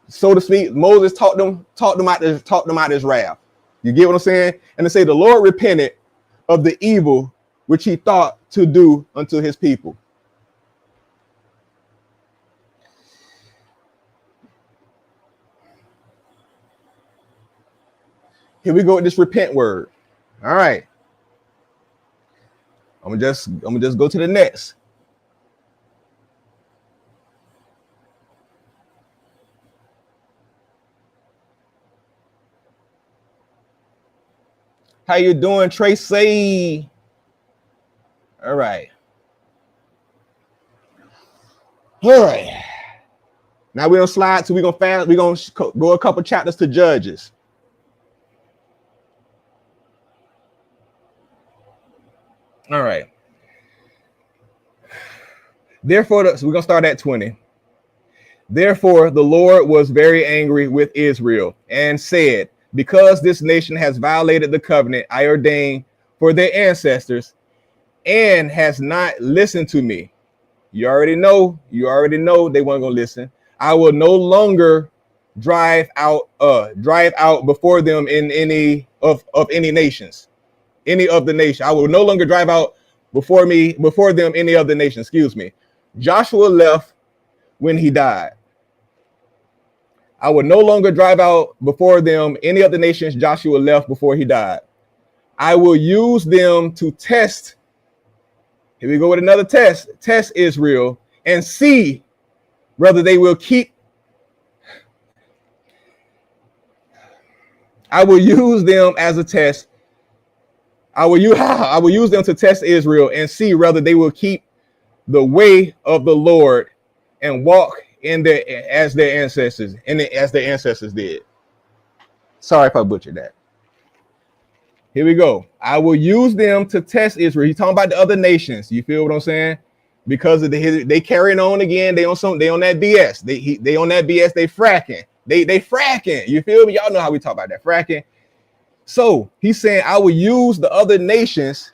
So to speak, Moses taught them out this wrath. You get what I'm saying? And to say the Lord repented of the evil which he thought to do unto his people. Here we go with this repent word. All right. I'm gonna just go to the next. How you doing, Tracy? All right. Now we're gonna slide, so we're gonna go a couple chapters to Judges. All right. Therefore, so we're gonna start at 20. Therefore, the Lord was very angry with Israel and said, because this nation has violated the covenant I ordained for their ancestors and has not listened to me. You already know they weren't going to listen. I will no longer drive out before them in any of any nations, any of the nation. I will no longer drive out before them any of the nations. Excuse me. Joshua left when he died. I will no longer drive out before them any of the nations Joshua left before he died. I will use them to test. Here we go with another test. Test Israel and see whether they will keep. I will use them as a test. I will use them to test Israel and see whether they will keep the way of the Lord and walk in their as their ancestors did. Sorry if I butchered that. Here we go. I will use them to test Israel. He's talking about the other nations. You feel what I'm saying? Because of they carrying on again. They on that BS. They on that BS. They fracking. They fracking. You feel me? Y'all know how we talk about that fracking. So he's saying, I will use the other nations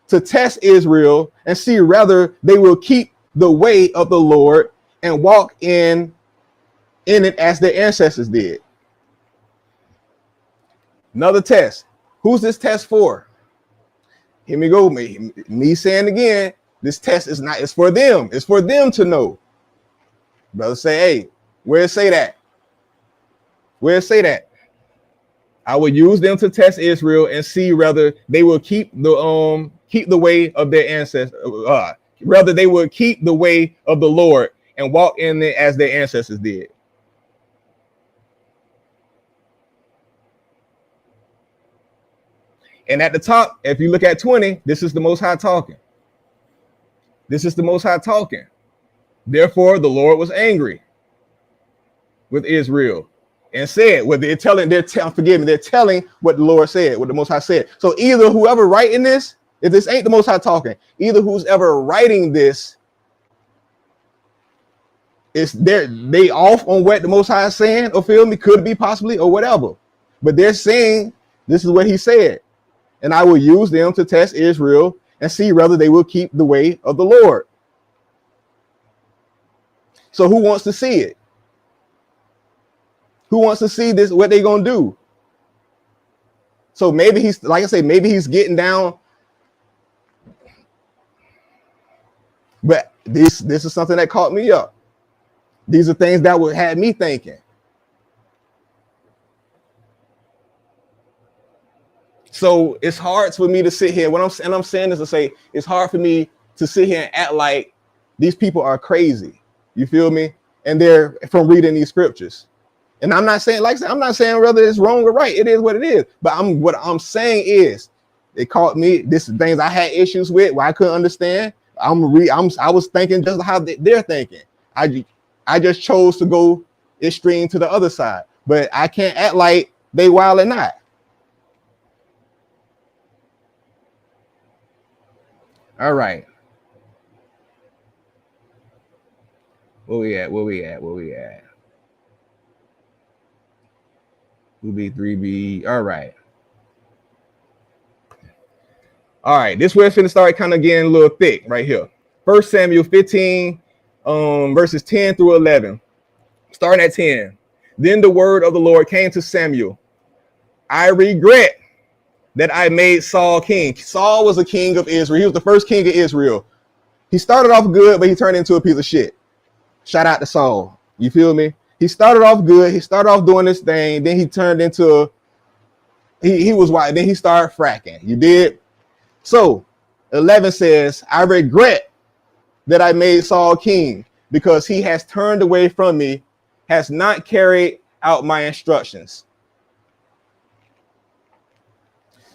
to test Israel and see whether they will keep the way of the Lord and walk in it as their ancestors did. Another test. Who's this test for? Here we go. Me saying again, this test is not, it's for them. It's for them to know. Brother say, hey, where it say that? Where it say that? I will use them to test Israel and see whether they will keep the way of their ancestors, whether they will keep the way of the Lord and walk in it as their ancestors did. And at the top, if you look at 20, this is the Most High talking. This is the Most High talking. Therefore, the Lord was angry with Israel and said, well, they're telling what the Lord said, what the Most High said. So either whoever writing this, if this ain't the Most High talking, either who's ever writing this, they off on what the Most High is saying, or feel me, could be possibly, or whatever. But they're saying this is what he said. And I will use them to test Israel and see whether they will keep the way of the Lord. So who wants to see it? Who wants to see this, what they going to do? So maybe he's, like I say, maybe he's getting down. But this is something that caught me up. These are things that would have me thinking. So it's hard for me to sit here. I'm saying this to say it's hard for me to sit here and act like these people are crazy. You feel me? And they're from reading these scriptures. And I'm not saying, I'm not saying whether it's wrong or right. It is what it is. But what I'm saying is, it caught me. This is things I had issues with, where I couldn't understand. I was thinking just how they're thinking. I just chose to go extreme to the other side. But I can't act like they wild or not. All right. Where we at? We'll be 3B. All right. This where it's going to start kind of getting a little thick right here. 1 Samuel 15, verses 10 through 11. Starting at 10. Then the word of the Lord came to Samuel. I regret that I made Saul king. Saul was a king of Israel. He was the first king of Israel. He started off good, but he turned into a piece of shit. Shout out to Saul. You feel me? He started off good. He started off doing this thing. Then he turned into, he was white. Then he started fracking. You did? So 11 says, I regret that I made Saul king because he has turned away from me, has not carried out my instructions.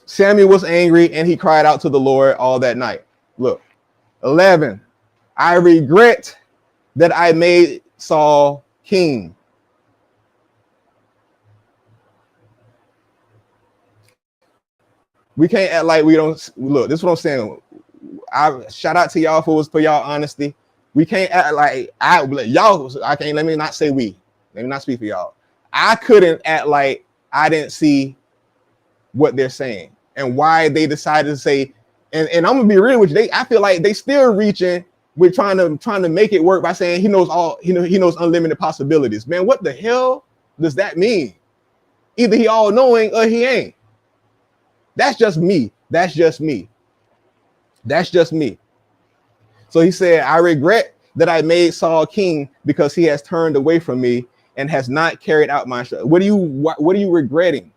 Samuel was angry and he cried out to the Lord all that night. Look, 11, I regret that I made Saul king. We can't act like we don't look. This is what I'm saying. I shout out to y'all for y'all honesty. We can't act like y'all. I can't. Let me not say we. Let me not speak for y'all. I couldn't act like I didn't see what they're saying and why they decided to say. And I'm gonna be real with you. I feel like they still reaching. We're trying to make it work by saying he knows all. He knows unlimited possibilities. Man, what the hell does that mean? Either he all knowing or he ain't. That's just me. That's just me. So he said, I regret that I made Saul king because he has turned away from me and has not carried out my instructions. What are you regretting?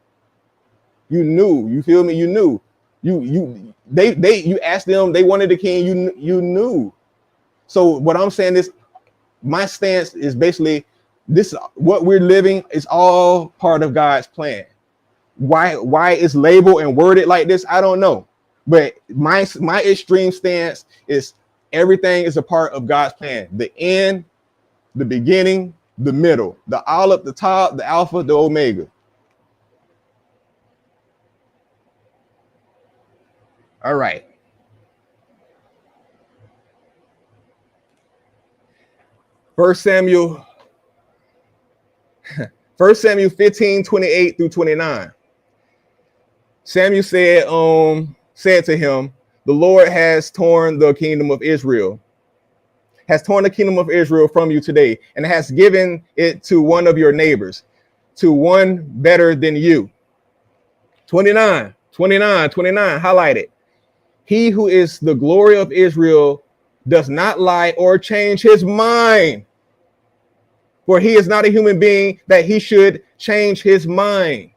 You knew. You feel me? You knew. You asked them. They wanted the king. You knew. So what I'm saying is, my stance is basically this: what we're living is all part of God's plan. Why it's labeled and worded like this, I don't know. But my extreme stance is everything is a part of God's plan. The end, the beginning, the middle, the olive, the top, the alpha, the omega. All right. First Samuel 15, 28 through 29. Samuel said to him, the Lord has torn the kingdom of Israel from you today, and has given it to one of your neighbors, to one better than you. 29, highlight it. He who is the glory of Israel does not lie or change his mind. For he is not a human being that he should change his mind.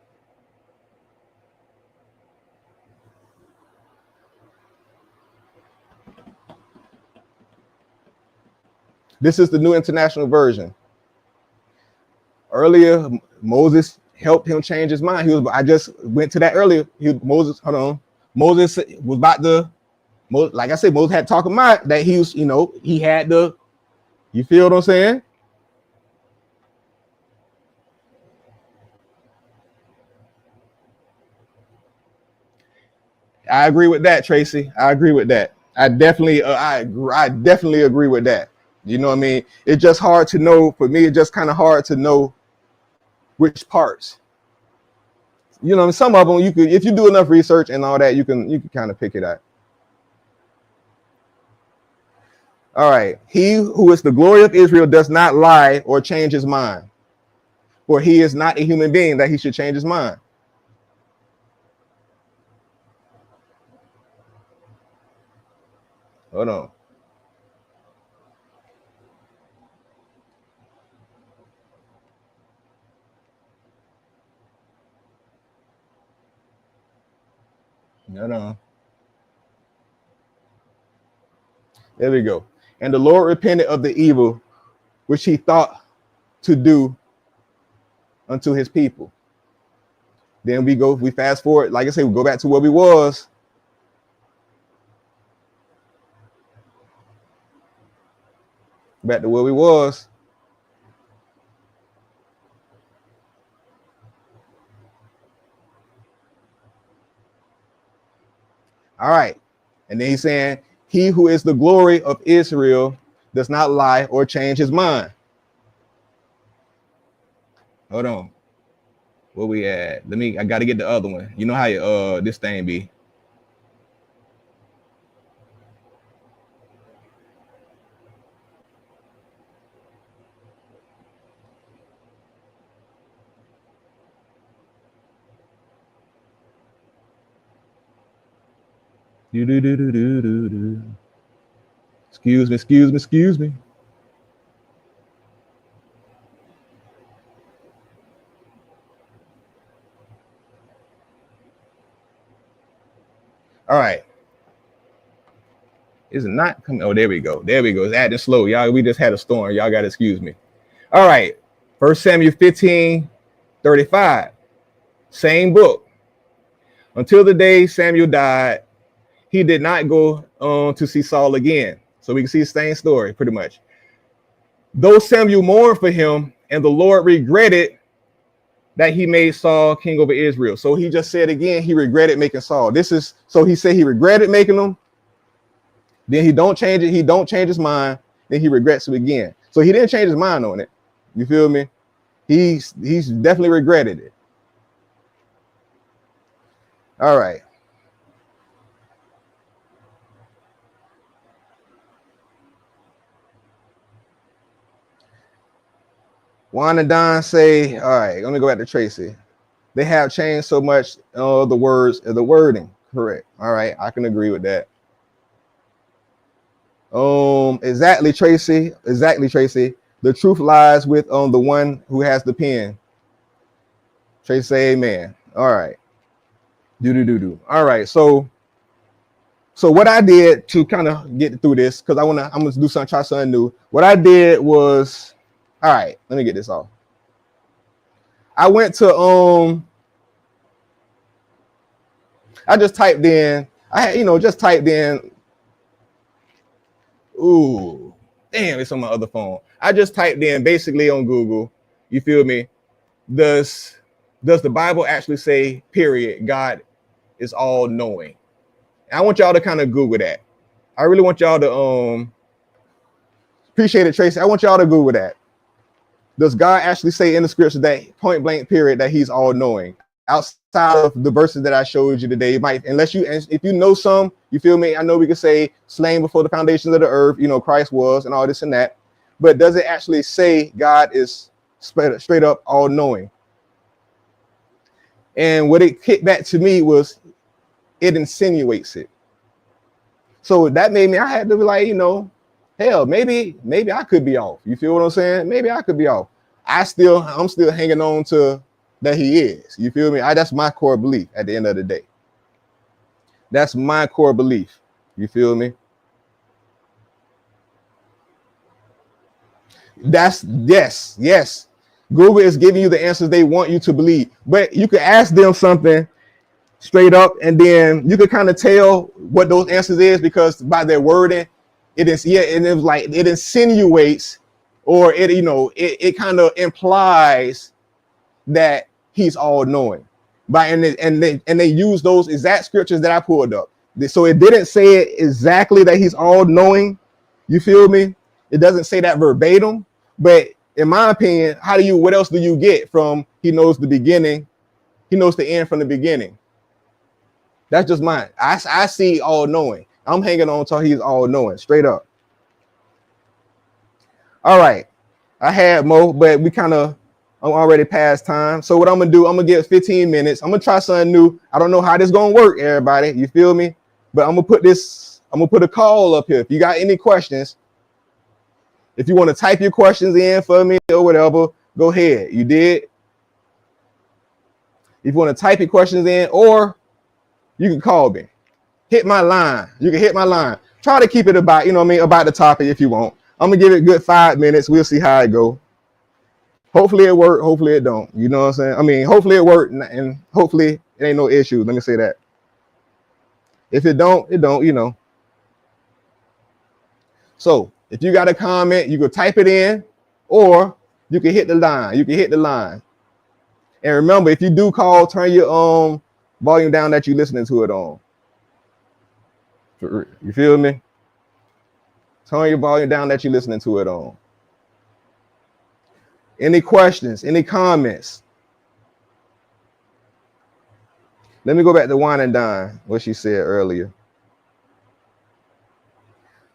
This is the New International Version. Earlier, Moses helped him change his mind. I just went to that earlier. Moses was about to, like I said, Moses had talking about that he was, he had the, you feel what I'm saying? I agree with that, Tracy. I agree with that. I definitely agree with that. You know what I mean? It's just hard to know. For me, it's just kind of hard to know which parts. Some of them you could, if you do enough research and all that, you can kind of pick it out. All right. He who is the glory of Israel does not lie or change his mind. For he is not a human being that he should change his mind. Hold on. Hold on. There we go. And the Lord repented of the evil which he thought to do unto his people. Then we fast forward, like I said, we go back to where we was. Back to where we was. All right. And then he's saying, he who is the glory of Israel does not lie or change his mind. Hold on. Where we at? I got to get the other one. You know how this thing be. Excuse me. All right. Is it not coming? Oh, there we go. It's acting slow. Y'all, we just had a storm. Y'all got to excuse me. All right. 1 Samuel 15, 35. Same book. Until the day Samuel died, he did not go to see Saul again. So we can see the same story pretty much. Though Samuel mourned for him, and the Lord regretted that he made Saul king over Israel. So he just said again, he regretted making Saul. So he said he regretted making him. Then he don't change it. He don't change his mind. Then he regrets it again. So he didn't change his mind on it. You feel me? He's definitely regretted it. All right. Juan and Don say, all right, let me go back to Tracy. They have changed so much the wording. Correct. All right, I can agree with that. Exactly, Tracy. The truth lies with the one who has the pen. Tracy say amen. All right. All right, so So what I did to kind of get through this, because I'm gonna do something, try something new. What I did was, all right, let me get this off. I went to I just typed in, I had, just typed in, ooh, damn, it's on my other phone. I just typed in basically on Google, you feel me? Does the Bible actually say, period, God is all knowing? And I want y'all to kind of Google that. I really want y'all to appreciate it, Tracy. I want y'all to Google that. Does God actually say in the scripture that point blank period that he's all knowing? Outside of the verses that I showed you today, if you know some, you feel me? I know we could say slain before the foundations of the earth, Christ was and all this and that. But does it actually say God is straight up all knowing? And what it kicked back to me was it insinuates it. So that made me, I had to be like, hell, maybe I could be off. You feel what I'm saying? Maybe I could be off. I'm still hanging on to that he is. You feel me? That's my core belief at the end of the day. That's my core belief. You feel me? Yes. Google is giving you the answers they want you to believe. But you can ask them something straight up, and then you can kind of tell what those answers is, because by their wording, and it was like it insinuates, or it kind of implies that he's all knowing. And they use those exact scriptures that I pulled up. So it didn't say it exactly that he's all knowing. You feel me? It doesn't say that verbatim, but in my opinion, what else do you get from he knows the beginning, he knows the end from the beginning? That's just mine. I see all knowing. I'm hanging on till he's all knowing, straight up. All right. I had more, but I'm already past time. So what I'm gonna do, I'm gonna give 15 minutes. I'm gonna try something new. I don't know how this gonna work, everybody. You feel me? But I'm gonna put a call up here. If you got any questions, if you want to type your questions in for me or whatever, go ahead. You did. If you want to type your questions in, or you can call me. Hit my line. You can hit my line. Try to keep it about, about the topic if you want. I'm gonna give it a good 5 minutes. We'll see how it go. Hopefully it worked. Hopefully it don't. You know what I'm saying? I mean, hopefully it worked, and hopefully it ain't no issue. Let me say that. If it don't, it don't. So if you got a comment, you can type it in, or you can hit the line. And remember, if you do call, turn your volume down that you're listening to it on. You feel me? Turn your volume down that you're listening to it on. Any questions? Any comments? Let me go back to Wine and Dine, what she said earlier.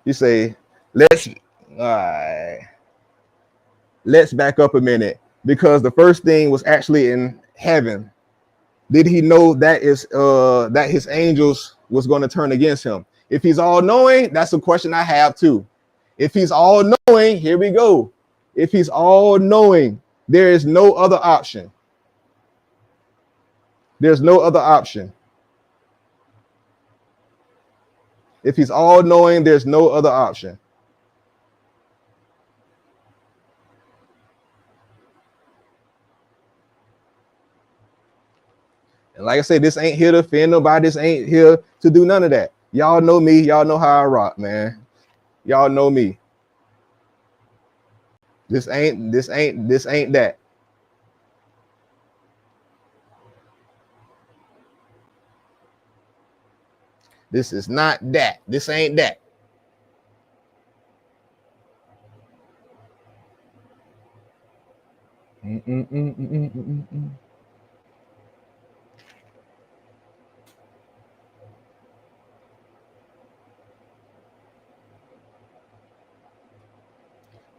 You say, let's back up a minute, because the first thing was actually in heaven. Did he know that that his angels was going to turn against him? If he's all knowing, that's a question I have too. If he's all knowing, here we go. If he's all knowing, there is no other option. There's no other option. If he's all knowing, there's no other option. And like I said, this ain't here to offend nobody. This ain't here to do none of that. Y'all know me. Y'all know how I rock, man. Y'all know me. This ain't that. This is not that. This ain't that.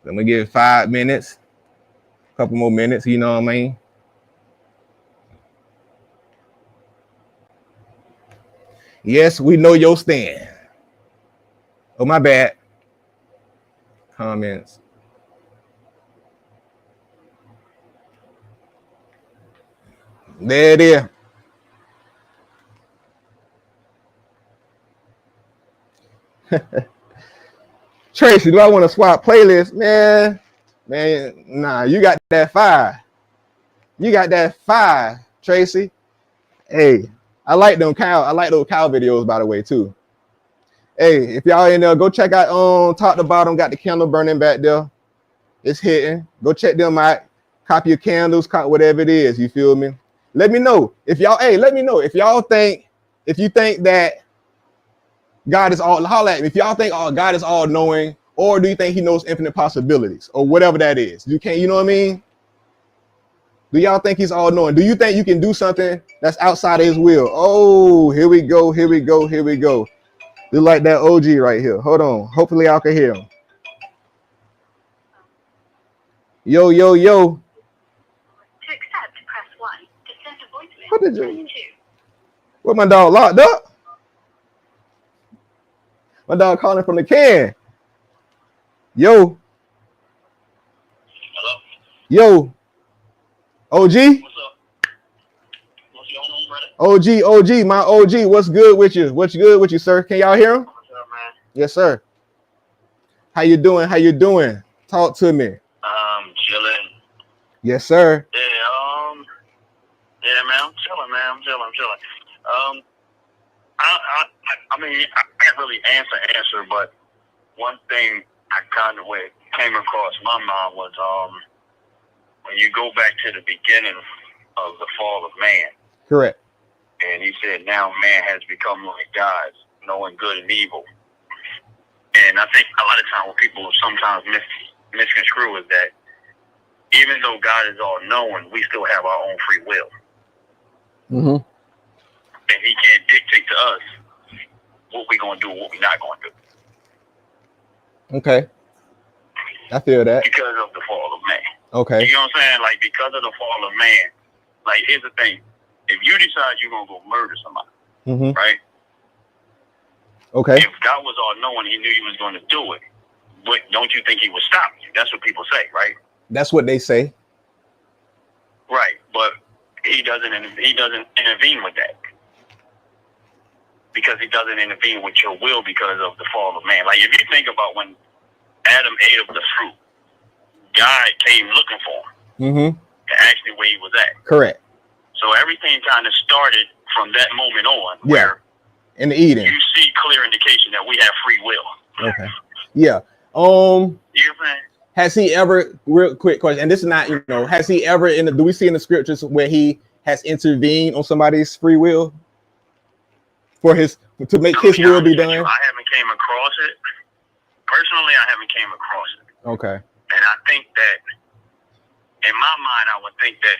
I'm gonna give it 5 minutes, a couple more minutes, you know what I mean? Yes, we know your stand. Oh, my bad. Comments. There it is. Tracy, do I want to swap playlist? Man, nah, you got that fire. You got that fire, Tracy. Hey, I like those cow videos, by the way, too. Hey, if y'all in there, go check out top to bottom, got the candle burning back there. It's hitting. Go check them out. Copy your candles, whatever it is, you feel me? Let me know if y'all, if you think that God is all, holla at me. If y'all think God is all knowing, or do you think he knows infinite possibilities, or whatever that is? You know what I mean? Do y'all think he's all knowing? Do you think you can do something that's outside of his will? Oh, here we go. You like that OG right here. Hold on. Hopefully y'all can hear him. Yo. To accept, press 1. To send a voicemail, what did you? Press 2. What, my dog locked up? My dog calling from the can. Yo. Hello? Yo. OG? What's up? What's going on, brother? OG, my OG. What's good with you? What's good with you, sir? Can y'all hear him? What's up, man? Yes, sir. How you doing? Talk to me. Chilling. Yes, sir. Yeah, man, I'm chilling, man. I'm chilling. I mean, I can't really answer, but one thing I kind of came across my mind was, when you go back to the beginning of the fall of man. Correct. And he said, now man has become like God, knowing good and evil. And I think a lot of times what people sometimes misconstrue is that even though God is all knowing, we still have our own free will. Mm-hmm. And he can't dictate to us what we're going to do and what we're not going to do. Okay. I feel that. Because of the fall of man. Okay. You know what I'm saying? Like, because of the fall of man, like, here's the thing. If you decide you're going to go murder somebody, mm-hmm. right? Okay. If God was all knowing, he knew he was going to do it. But don't you think he would stop you? That's what people say, right? That's what they say. Right. But he doesn't intervene with that. Because he doesn't intervene with your will because of the fall of man. Like, if you think about when Adam ate of the fruit, God came looking for him. Mm-hmm. To ask him where he was at. Correct. So everything kind of started from that moment on. Where in the Eden. You see clear indication that we have free will. Okay. Yeah. You know what I'm saying? Has he ever, real quick question, and this is not, has he ever, do we see in the scriptures where he has intervened on somebody's free will? To make his will be done? I haven't came across it. Personally, I haven't came across it. Okay. And I think that, in my mind, I would think that,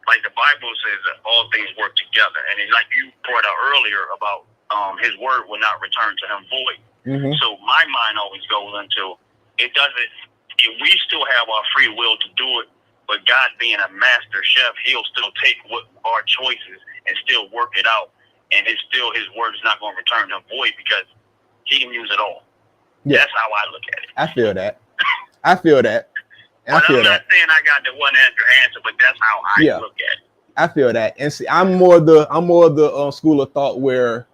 like the Bible says that all things work together. And like you brought out earlier about his word will not return to him void. Mm-hmm. So my mind always goes into, it doesn't, if we still have our free will to do it, but God being a master chef, he'll still take what our choices and still work it out. And his word is not going to return to him void because he can use it all. Yeah. That's how I look at it. I feel that. I feel that. But I'm not saying I got the one answer, but that's how I look at it. I feel that. And see, I'm more the school of thought where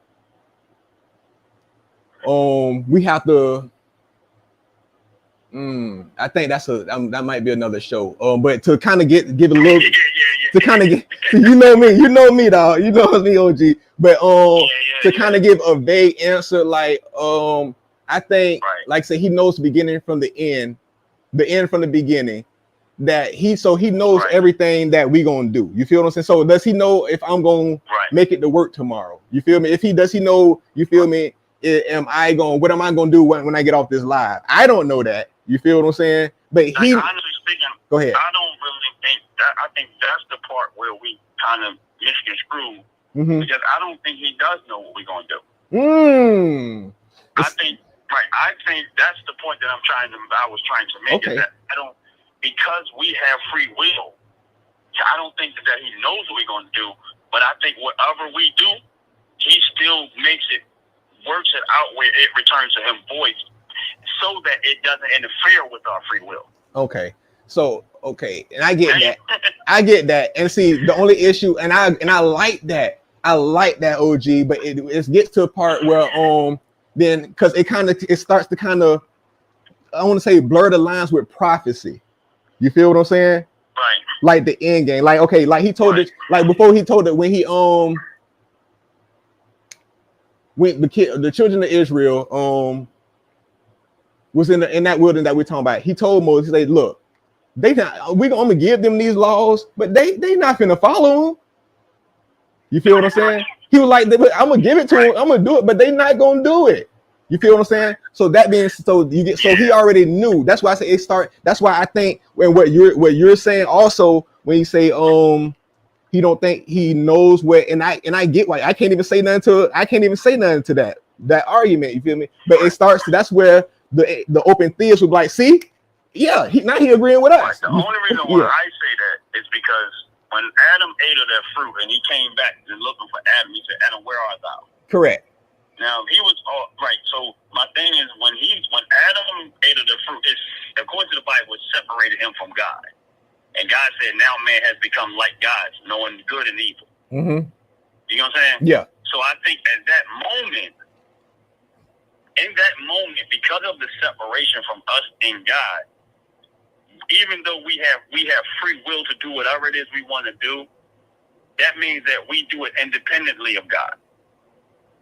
we have to I think that might be another show. But to kind of give a little to kind of get, you know me, dog. You know me, OG. But to kind of give a vague answer, like I think, like I said, he knows the beginning from the end from the beginning. That he knows everything that we gonna do. You feel what I'm saying? So does he know if I'm gonna make it to work tomorrow? You feel me? Does he know? You feel me? What am I gonna do when I get off this live? I don't know that. You feel what I'm saying? But honestly speaking, go ahead. I don't really think that. I think that's the part where we kind of misconstrue because I don't think he does know what we're gonna do. I think that's the point that I was trying to make. Is that because we have free will, I don't think that he knows what we're going to do, but I think whatever we do, he still works it out where it returns to him void so that it doesn't interfere with our free will. Okay. So, and I get that. I get that. And see, the only issue, and I like that. I like that, OG, but it gets to a part where then because it starts to kind of, I want to say, blur the lines with prophecy. You feel what I'm saying? Right. Like the end game. Like, okay, like he told it, like before he told it when he when the children of Israel was in that wilderness that we're talking about, he told Moses, he said, look, I'm gonna give them these laws, but they not gonna follow them. You feel what I'm saying? He was like, I'm gonna give it to them, I'm gonna do it, but they not gonna do it. You feel what I'm saying? So that means so he already knew. That's why I say it start. That's why I think when what you're saying also when you say he don't think he knows what, and I get why I can't even say nothing to that argument. You feel me? But it starts to, that's where the open theist would be like, see, yeah, he agreeing with us. The only reason why I say that is because when Adam ate of that fruit and he came back and looking for Adam, he said, Adam, where art thou? Correct. Now he was all right. So my thing is when Adam ate of the fruit, according to the Bible, it separated him from God. And God said, now man has become like God, knowing good and evil. Mm-hmm. You know what I'm saying? Yeah. So I think in that moment, because of the separation from us and God, even though we have free will to do whatever it is we want to do, that means that we do it independently of God.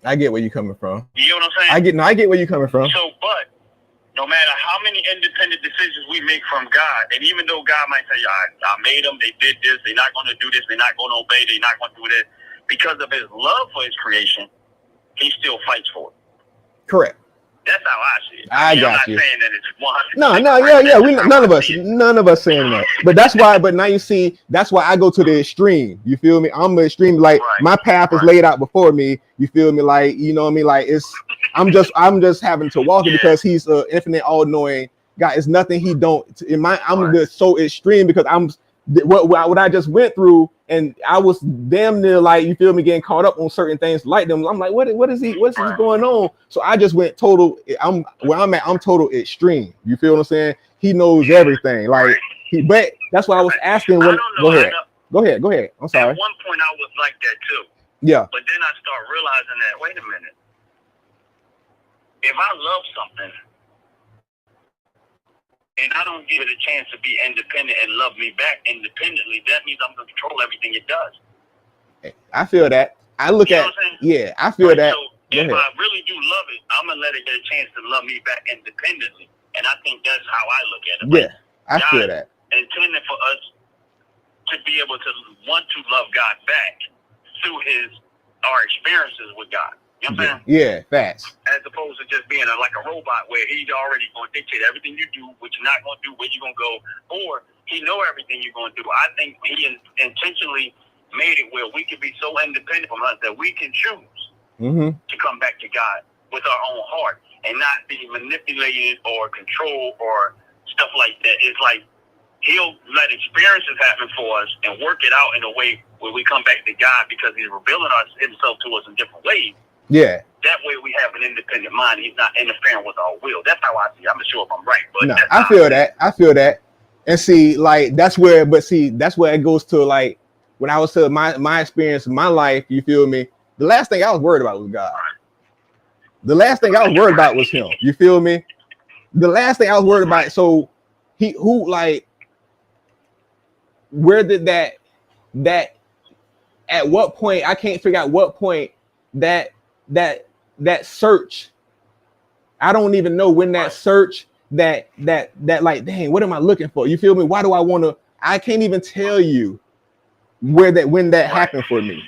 I get where you're coming from. You know what I'm saying? I get where you're coming from. So, but no matter how many independent decisions we make from God, and even though God might say, I made them, they did this, they're not going to do this, they're not going to obey, they're not going to do this, because of his love for his creation, he still fights for it. Correct. That's how I see it. I'm not saying that it's 100%. None of us saying that. But that's why. But now you see, that's why I go to the extreme. You feel me? I'm the extreme. Like my path is laid out before me. You feel me? Like, you know what I mean? Like I'm just having to walk it because he's infinite, all-knowing God. It's nothing he don't. I'm just so extreme because I'm what I just went through, and I was damn near like, you feel me, getting caught up on certain things like them. I'm like, what's going on? So I just went total. I'm total extreme. You feel what I'm saying? He knows everything. Like but that's why I was asking. Go ahead. I'm sorry. At one point I was like that too. Yeah. But then I start realizing that, wait a minute. If I love something and I don't give it a chance to be independent and love me back independently, that means I'm going to control everything it does. I feel that. I feel that. So if I really do love it, I'm going to let it get a chance to love me back independently. And I think that's how I look at it. Yeah, I feel that. Intended for us to be able to want to love God back through our experiences with God. You know what I'm saying? Yeah, facts. As opposed to just being like a robot where he's already going to dictate everything you do, what you're not going to do, where you're going to go, or he know everything you're going to do. I think he intentionally made it where we can be so independent from us that we can choose to come back to God with our own heart and not be manipulated or controlled or stuff like that. It's like he'll let experiences happen for us and work it out in a way where we come back to God because he's revealing himself to us in different ways. Yeah. That way we have an independent mind. He's not interfering with our will. That's how I see it. I'm not sure if I'm right, but no, I feel that. And see, like that's where it goes to, like when I was to my experience in my life, you feel me? The last thing I was worried about was God. The last thing I was worried about was him. You feel me? The last thing I was worried about. So where did that at what point, I can't figure out what point that search, I don't even know when that search that like, dang, what am I looking for? You feel me? Why do I want to, I can't even tell you when that happened for me.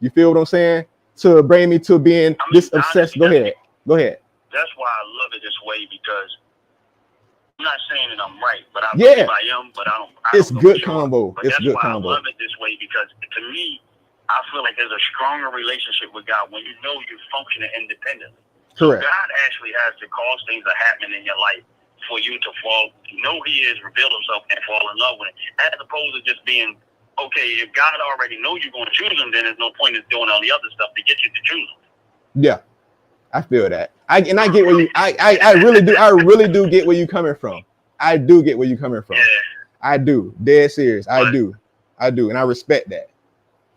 You feel what I'm saying? To bring me to being this obsessed. Go ahead. That's why I love it this way, because I'm not saying that I'm right, but I believe I am, but I don't. It's good combo. It's good combo. I love it this way because to me, I feel like there's a stronger relationship with God when you know you're functioning independently. Correct. So God actually has to cause things to happen in your life for you to know He is, reveal Himself, and fall in love with it, as opposed to just being, okay, if God already knows you're going to choose Him, then there's no point in doing all the other stuff to get you to choose Him. Yeah, I feel that. I get where you. I really do. I really do get where you coming from. I do get where you coming from. Yeah. I do. Dead serious. I do, and I respect that.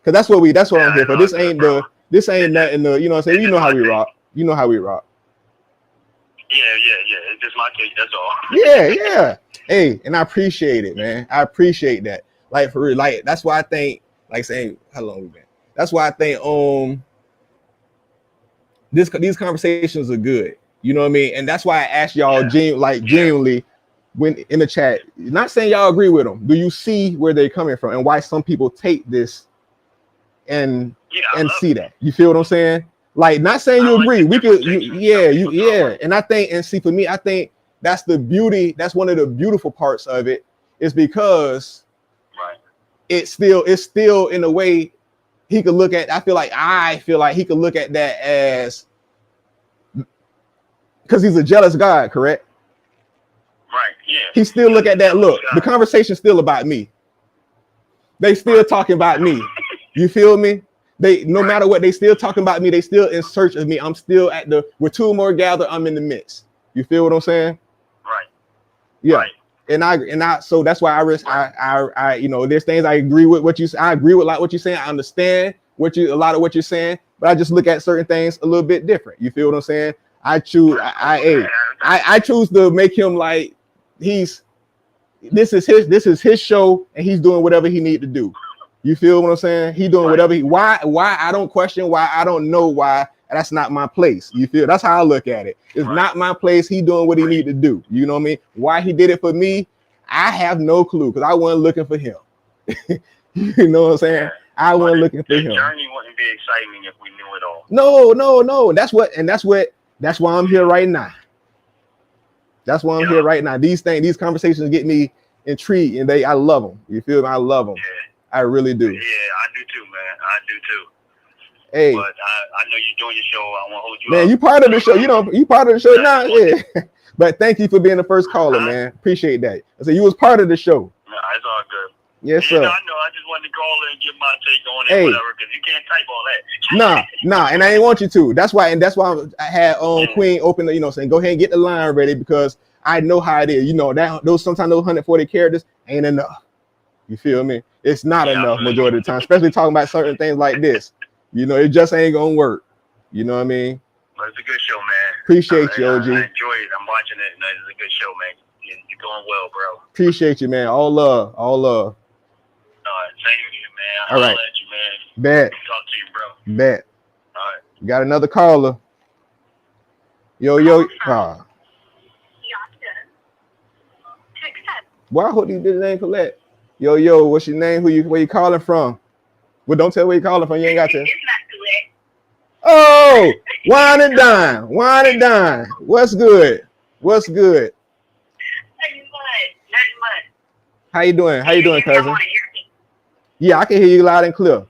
Cause that's what I'm here for. This ain't nothing. You know what I'm saying? You know how we rock. Yeah. It's just my take. That's all. Yeah. Hey, and I appreciate it, man. I appreciate that. Like for real, like that's why I think, like saying how long we been. That's why I think these conversations are good. You know what I mean? And that's why I asked y'all genuinely when in the chat, not saying y'all agree with them. Do you see where they're coming from and why some people take this and see that? You feel what I'm saying? Like, not saying you agree. We could, And I think, and see, for me, I think that's the beauty. That's one of the beautiful parts of it, is because it's still in a way he could look at. I feel like he could look at that as, because he's a jealous God, correct? Right. Yeah. He still look at that. Look, the conversation's still about me. They still talking about me. You feel me? They, no matter what, they still talking about me. They still in search of me. I'm still with two more gathered, I'm in the midst. You feel what I'm saying? Right. Yeah. Right. And I so that's why I you know, there's things I agree with what you say. I agree with like what you're saying. I understand a lot of what you're saying, but I just look at certain things a little bit different. You feel what I'm saying? I choose I choose to make him like this is his show and he's doing whatever he need to do. You feel what I'm saying? He doing whatever why I don't question, why I don't know why. That's not my place. You feel? That's how I look at it. It's not my place. He doing what he need to do. You know what I mean? Why he did it for me, I have no clue, because I wasn't looking for him. You know what I'm saying? I wasn't looking for him. The journey wouldn't be exciting if we knew it all. No. That's why I'm here right now. That's why I'm here right now. These conversations get me intrigued, and I love them. You feel me? I love them. Yeah. I really do. Yeah, I do too, man. I do too. Hey, but I know you're doing your show. I want to hold you man, up. You part of the show. You part of the show now. Yeah. But thank you for being the first caller, man. Appreciate that. I said you was part of the show. No, it's all good. Yes, sir. I know. I just wanted to call in and give my take on it, whatever, because you can't type all that. Nah, and I ain't want you to. That's why I had Queen open the, saying go ahead and get the line ready, because I know how it is. Sometimes those 140 characters ain't enough. You feel me? It's not enough majority of the time, especially talking about certain things like this. It just ain't gonna work. You know what I mean? But it's a good show, man. Appreciate you, OG. I enjoy it. I'm watching it, and it's a good show, man. You're doing well, bro. Appreciate you, man. All love. All right, same to you, man. All right. I'll let you, man. Bet. Talk to you, bro. Bet. All right. We got another caller. Yo. Why hope you did the name Colette? Yo, what's your name? Where you calling from? Well, don't tell where you calling from. You ain't got to. It's not Colette. Oh, wine and dine. What's good? Nothing much. How you doing, cousin? Yeah, I can hear you loud and clear.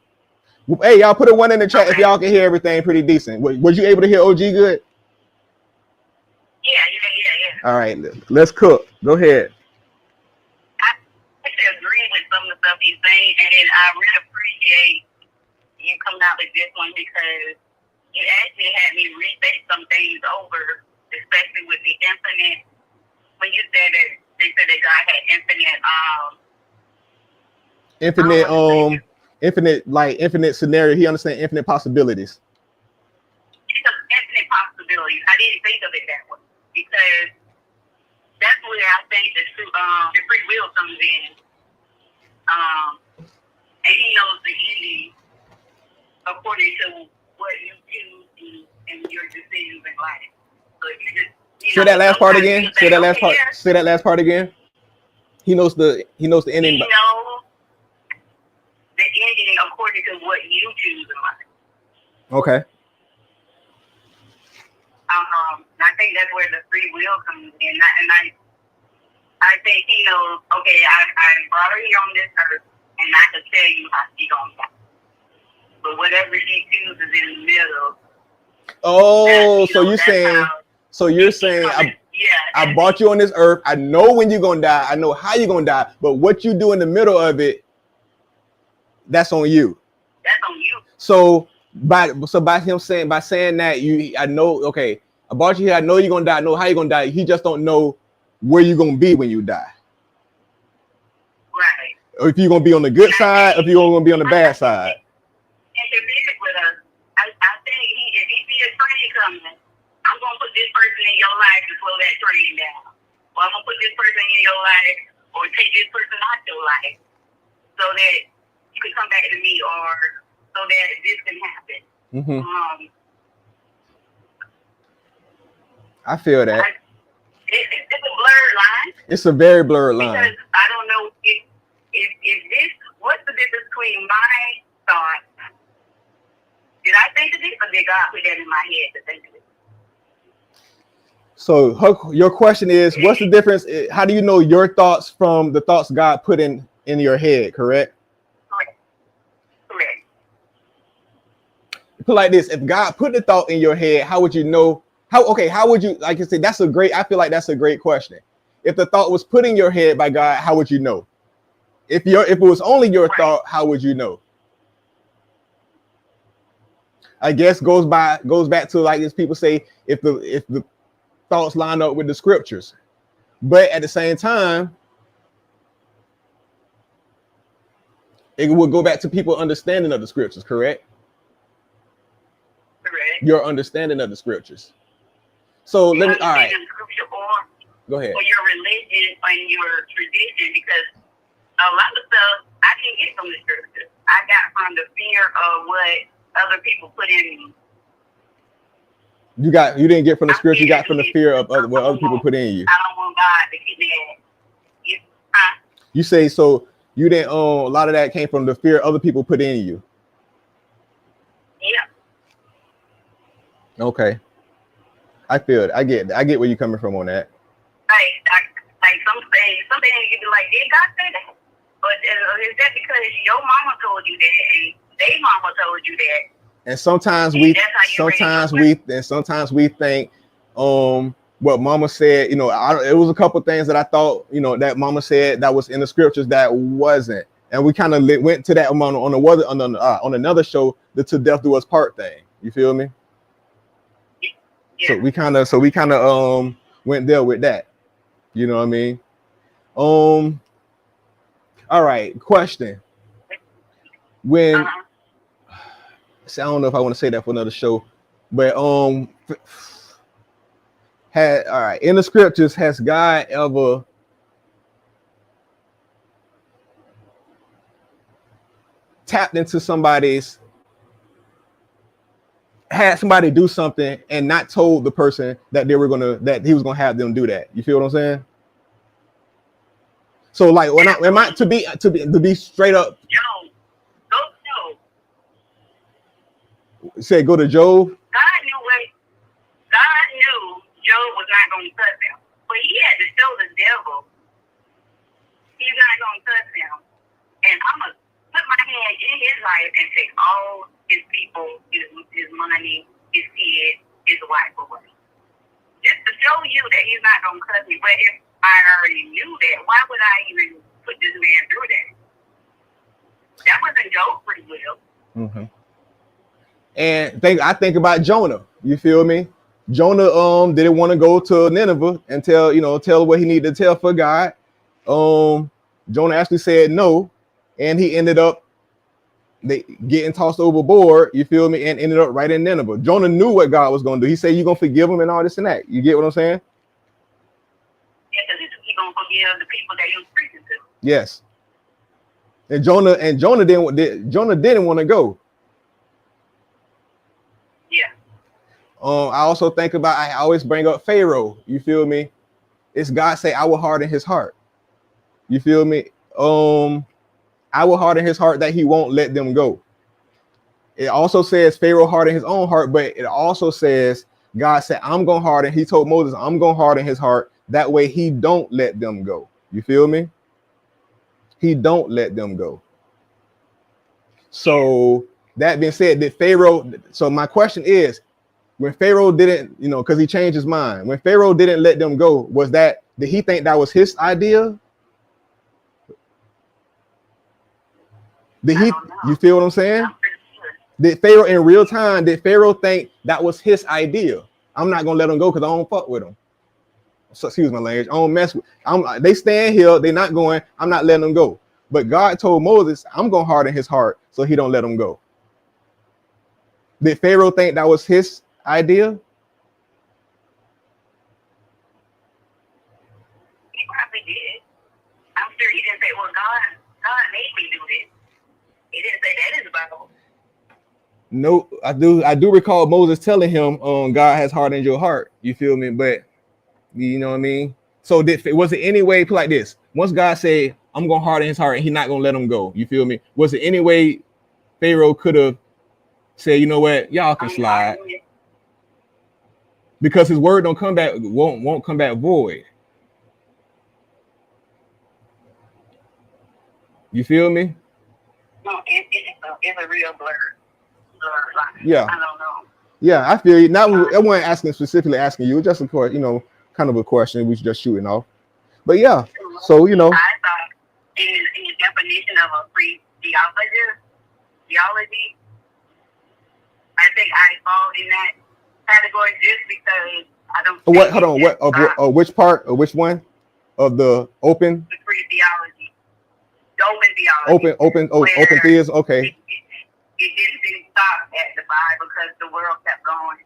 Hey, y'all put a one in the chat if y'all can hear everything pretty decent. Was you able to hear OG good? Yeah. All right, let's cook. Go ahead. I agree with some of the stuff he's saying, and then I really appreciate you coming out with this one, because you actually had me rethink some things over, especially with the infinite. When you said that they said that God had infinite scenario. He understands infinite possibilities. It's infinite possibilities. I didn't think of it that way, because that's where I think the free will comes in. And he knows the ending according to what you choose and your decisions in life. So if you just say that last part again. Say that last part again. He knows the ending. He knows the ending according to what you choose in life. Okay. I think that's where the free will comes in, and I think he knows. Okay, I brought her here on this earth, and I can tell you how she gonna die. But whatever she chooses in the middle. Oh, so you're saying I brought you on this earth. I know when you're gonna die. I know how you're gonna die. But what you do in the middle of it, that's on you. That's on you. So by saying that, I know. Okay, I brought you here. I know you're gonna die. I know how you're gonna die. He just don't know where you're gonna be when you die. Right. Or if you're gonna be on the good side, or if you're gonna be on the bad side. And to be with us, I think if he see a train coming, I'm gonna put this this person in your life to slow that train down. Or I'm gonna put this person in your life, or take this person out your life, so that you can come back to me, or so that this can happen. I feel that. It's a blurred line. It's a very blurred line. Because I don't know if this, what's the difference between my thoughts? Did I think of this, or did God put that in my head to think of it? So your question is, what's the difference? How do you know your thoughts from the thoughts God put in your head, correct? Correct. Put like this, if God put the thought in your head, how would you know? How would you, like I said, I feel like that's a great question. If the thought was put in your head by God, how would you know? If it was only your thought, how would you know? I guess goes back to, like, as people say, if the thoughts line up with the scriptures. But at the same time, it would go back to people understanding of the scriptures, correct? Correct. Your understanding of the scriptures. So let me, all right. Go ahead. Or your religion and your tradition, because a lot of stuff I didn't get from the scriptures. I got from the fear of what other people put in me. You didn't get from the scripture, you got from the fear of what other people put in you. I don't want God to get mad. You say, so you didn't a lot of that came from the fear other people put in you. Yeah. Okay. I feel it. I get where you're coming from on that. Like something you be like, did God say that? But is that because your mama told you that and their mama told you that? And sometimes we think what mama said, you know, it was a couple things that I thought, you know, that mama said that was in the scriptures that wasn't. And we kind of went to that on another show, the "To Death Do Us Part" thing. You feel me? Yeah. So we kind of went there with that. You know what I mean? All right, question. When I don't know if I want to say that for another show, but in the scriptures, has God ever tapped into had somebody do something and not told the person that he was gonna have them do that? You feel what I'm saying? So, like, to be straight up. Say, go to Job. God knew Job was not going to touch him, but he had to show the devil he's not going to touch him, and I'm gonna put my hand in his life and take all his people, his money, his kids, his wife away, just to show you that he's not going to touch me. But if I already knew that, why would I even put this man through that? That wasn't Job's free will. Mm-hmm. And I think about Jonah. You feel me? Jonah didn't want to go to Nineveh and tell what he needed to tell for God. Jonah actually said no, and he ended up getting tossed overboard. You feel me? And ended up right in Nineveh. Jonah knew what God was going to do. He said, "You're gonna forgive him and all this and that." You get what I'm saying? Yeah, because he's gonna forgive the people that he was preaching to. Yes. And Jonah didn't want to go. Yeah. I also think about, I always bring up Pharaoh. You feel me? It's God say, "I will harden his heart." You feel me? I will harden his heart that he won't let them go. It also says Pharaoh hardened his own heart, but it also says God said, "I'm gonna harden." He told Moses, "I'm gonna harden his heart. That way he don't let them go." You feel me? He don't let them go. So that being said, so my question is, when Pharaoh didn't, because he changed his mind, when Pharaoh didn't let them go, did he think that was his idea? You feel what I'm saying? Did Pharaoh in real time, think that was his idea? I'm not gonna let them go because I don't fuck with them. So, excuse my language. I don't mess with. They stand here. They're not going. I'm not letting them go. But God told Moses, "I'm gonna harden his heart so he don't let them go." Did Pharaoh think that was his idea? No, I do recall Moses telling him, God has hardened your heart. You feel me? But you know what I mean? So was it any way like this? Once God said, I'm gonna harden his heart and he's not gonna let him go. You feel me? Was it any way Pharaoh could have said, you know what, y'all can slide? Because his word don't come back, won't come back void. You feel me? No, it's a real blur. Yeah. I don't know. Yeah, I feel you. Not I wasn't specifically asking you, just of course, you know, kind of a question we just shooting off. But yeah, so you know. I thought in the definition of a free theology, I think I fall in that category just because I don't. What? Hold on. What? Which part? Or which one? Of the open? The free theology. The open theology. Open theism. Okay. It didn't stop at the Bible because the world kept going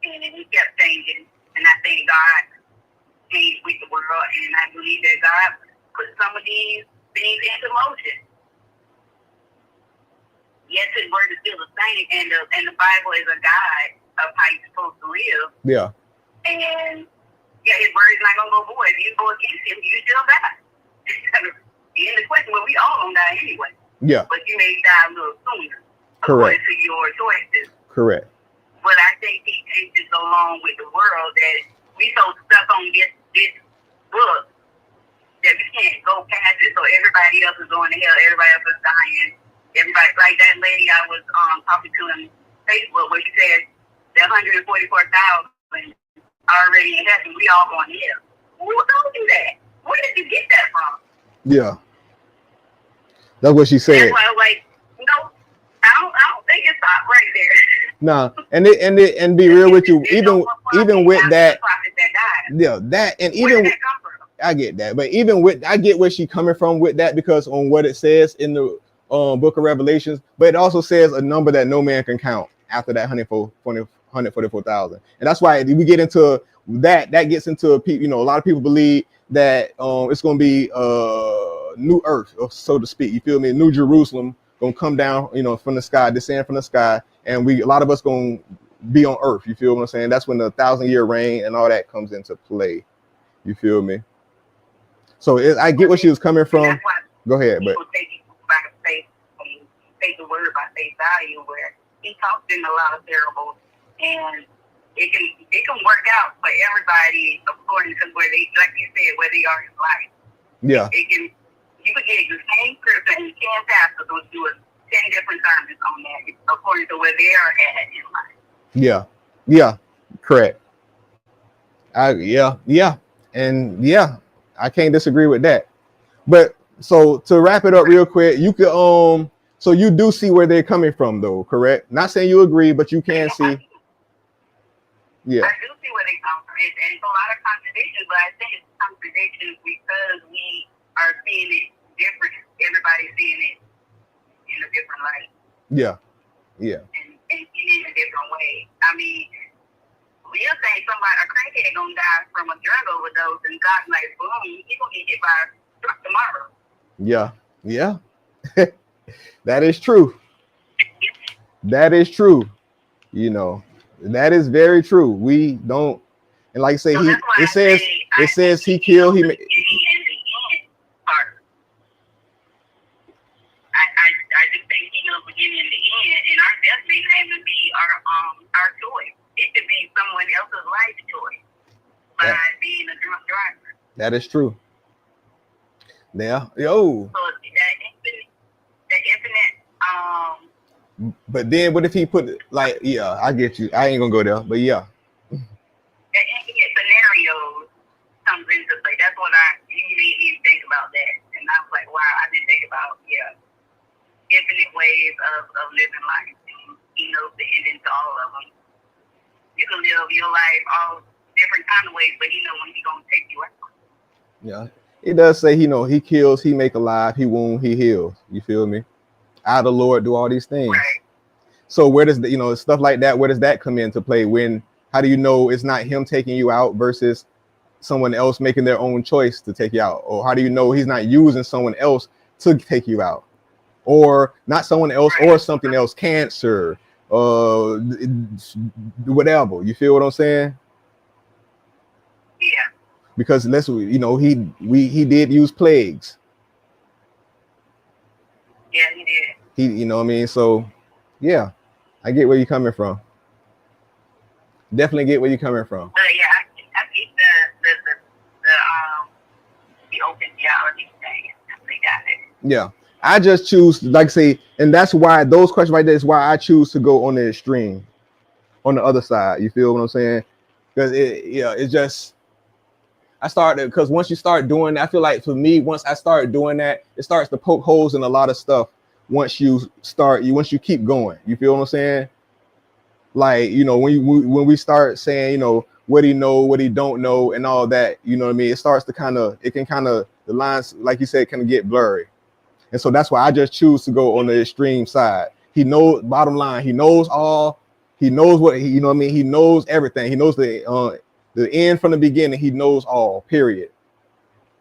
and it kept changing. And I think God changed with the world, and I believe that God put some of these things into motion. Yes, his word is still the same, and the Bible is a guide of how you're supposed to live. Yeah. And yeah, his word is not gonna go void. If you go against him, you still die. In the question, well, we all gonna die anyway. Yeah. But you may die a little sooner. Correct. According to your choices. Correct. But I think he changes along with the world that we so stuck on this book that we can't go past it. So everybody else is going to hell. Everybody else is dying. Everybody, like that lady I was talking to on Facebook, where she said the 144,000 already in heaven. We all going to hell. Who told you that? Where did you get that from? Yeah. That's what she said. That's why I was like, no, I don't think it's stop right there. Nah, and be real with you, even with that, yeah, that and even I get that, but even with I get where she coming from with that, because on what it says in the book of Revelations, but it also says a number that no man can count after that 144,000, and that's why we get into that gets into you know, a lot of people believe that it's going to be new earth, so to speak. You feel me? New Jerusalem gonna come down, you know, from the sky, descend from the sky, and a lot of us gonna be on earth. You feel what I'm saying? That's when the 1,000-year reign and all that comes into play. You feel me? So I get where she was coming from. Go ahead, but take the word by face value, where he talks in a lot of parables, and it can work out for everybody according to where they, like you said, where they are in life. Yeah. You could get the same scripture and 10 pastors will do 10 different sermons on that according to where they are at in life. Yeah. Yeah. Correct. Yeah. And yeah, I can't disagree with that. But so to wrap it up real quick, you could so you do see where they're coming from though, correct? Not saying you agree, but you can see. Yeah. I do see where they come from. And it's a lot of contradictions, but I think it's contradictions because we are seeing it different. Everybody's seeing it in a different light. Yeah. Yeah. And in a different way. I mean, we'll say somebody, a crackhead gonna die from a drug overdose, and God's like, boom, he's gonna get hit by a truck tomorrow. Yeah. Yeah. That is true. That is true. You know, that is very true. We don't, and like I say, so it says he killed, he I just think he knows beginning and the end, and our death may not even be our choice. It could be someone else's life choice by being a drunk driver. That is true. Yeah. Yo. So the infinite. But then what if he put like, yeah, I get you. I ain't gonna go there, but yeah. The infinite scenarios comes into play. That's what you made me think about that, and I was like, wow, I didn't think about infinite ways of living life. And he knows the ending to all of them. You can live your life all different kind of ways, but he knows when he's gonna take you out. Yeah, it does say he kills, he make alive, he wound, he heals. You feel me? I, the Lord, do all these things. Right. So where does stuff like that? Where does that come into play? How do you know it's not him taking you out versus someone else making their own choice to take you out? Or how do you know he's not using someone else to take you out? Or not someone else or something else, cancer, whatever. You feel what I'm saying? Yeah. Because he did use plagues. Yeah, he did. You know what I mean? So yeah, I get where you're coming from. Definitely get where you're coming from. But yeah, I get the open theology thing. They got it. Yeah. I just choose, like I say, and that's why those questions right there is why I choose to go on the extreme, on the other side. You feel what I'm saying? Because it's just, I started, because once you start doing that, I feel like for me, once I start doing that, it starts to poke holes in a lot of stuff. Once you keep going, you feel what I'm saying? Like, when we start saying, what he know, what he don't know, and all that, you know what I mean? It starts to the lines, like you said, kind of get blurry. And so that's why I just choose to go on the extreme side. He knows, bottom line, he knows what he knows everything. He knows the end from the beginning. He knows all, period.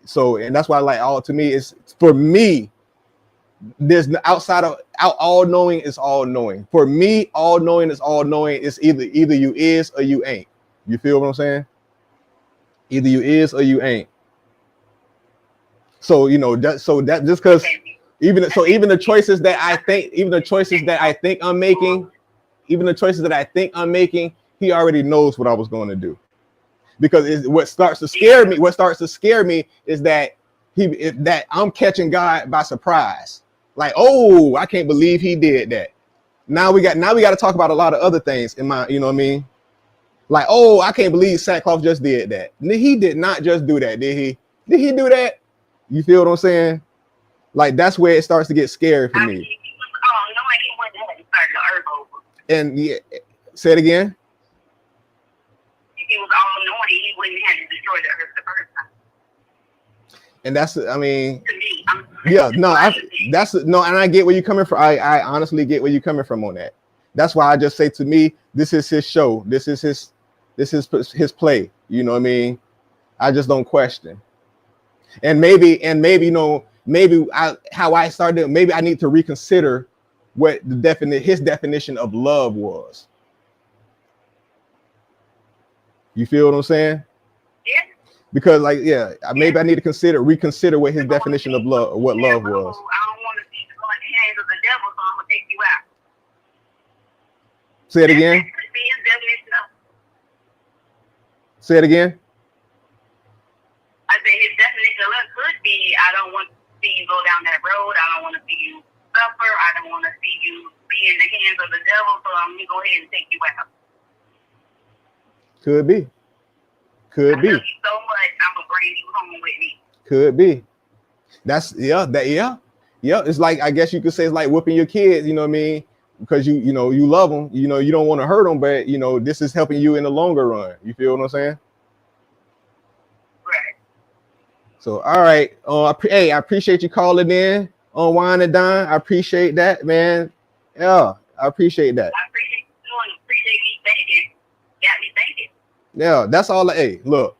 So, and that's why to me, it's for me, there's all knowing is all knowing. For me, all knowing is all knowing. It's either you is or you ain't. You feel what I'm saying? Either you is or you ain't. So, that just because even the choices that I think I'm making, he already knows what I was going to do. Because what starts to scare me is that that I'm catching God by surprise. Like, oh, I can't believe he did that. Now we got to talk about a lot of other things in my, you know what I mean? Like, oh, I can't believe Sackcloth just did that. He did not just do that, did he? Did he do that? You feel what I'm saying? Like, that's where it starts to get scary for me. And yeah, say it again. If he was all knowing, he wouldn't have to destroy the earth the first time. And that's, I mean, to me, and I get where you're coming from. I honestly get where you're coming from on that. That's why I just say, to me, this is his show. This is his play. You know what I mean? I just don't question. And maybe how I started, maybe I need to reconsider what his definition of love was. You feel what I'm saying? Yeah. Because maybe I need to reconsider what his definition of love, what love was. I don't want to see you go in the hands of the devil, so I'm gonna take you out. Say it again. That could be his definition of. Say it again. I said his definition of love could be, I don't want to see you go down that road. I don't want to see you suffer. I don't want to see you be in the hands of the devil, so I'm gonna go ahead and take you out. Could be. I love you so much, I'm gonna bring you home with me. Could be. That's yeah. It's like, I guess you could say it's like whipping your kids. You know what I mean? Because you love them. You don't want to hurt them, but this is helping you in the longer run. You feel what I'm saying? Right. So all right. I appreciate you calling in on Wine and Dine. I appreciate that, man. Yeah, I appreciate that. I appreciate you and appreciate me thinking. Got me thinking. Yeah, that's all. Hey, look.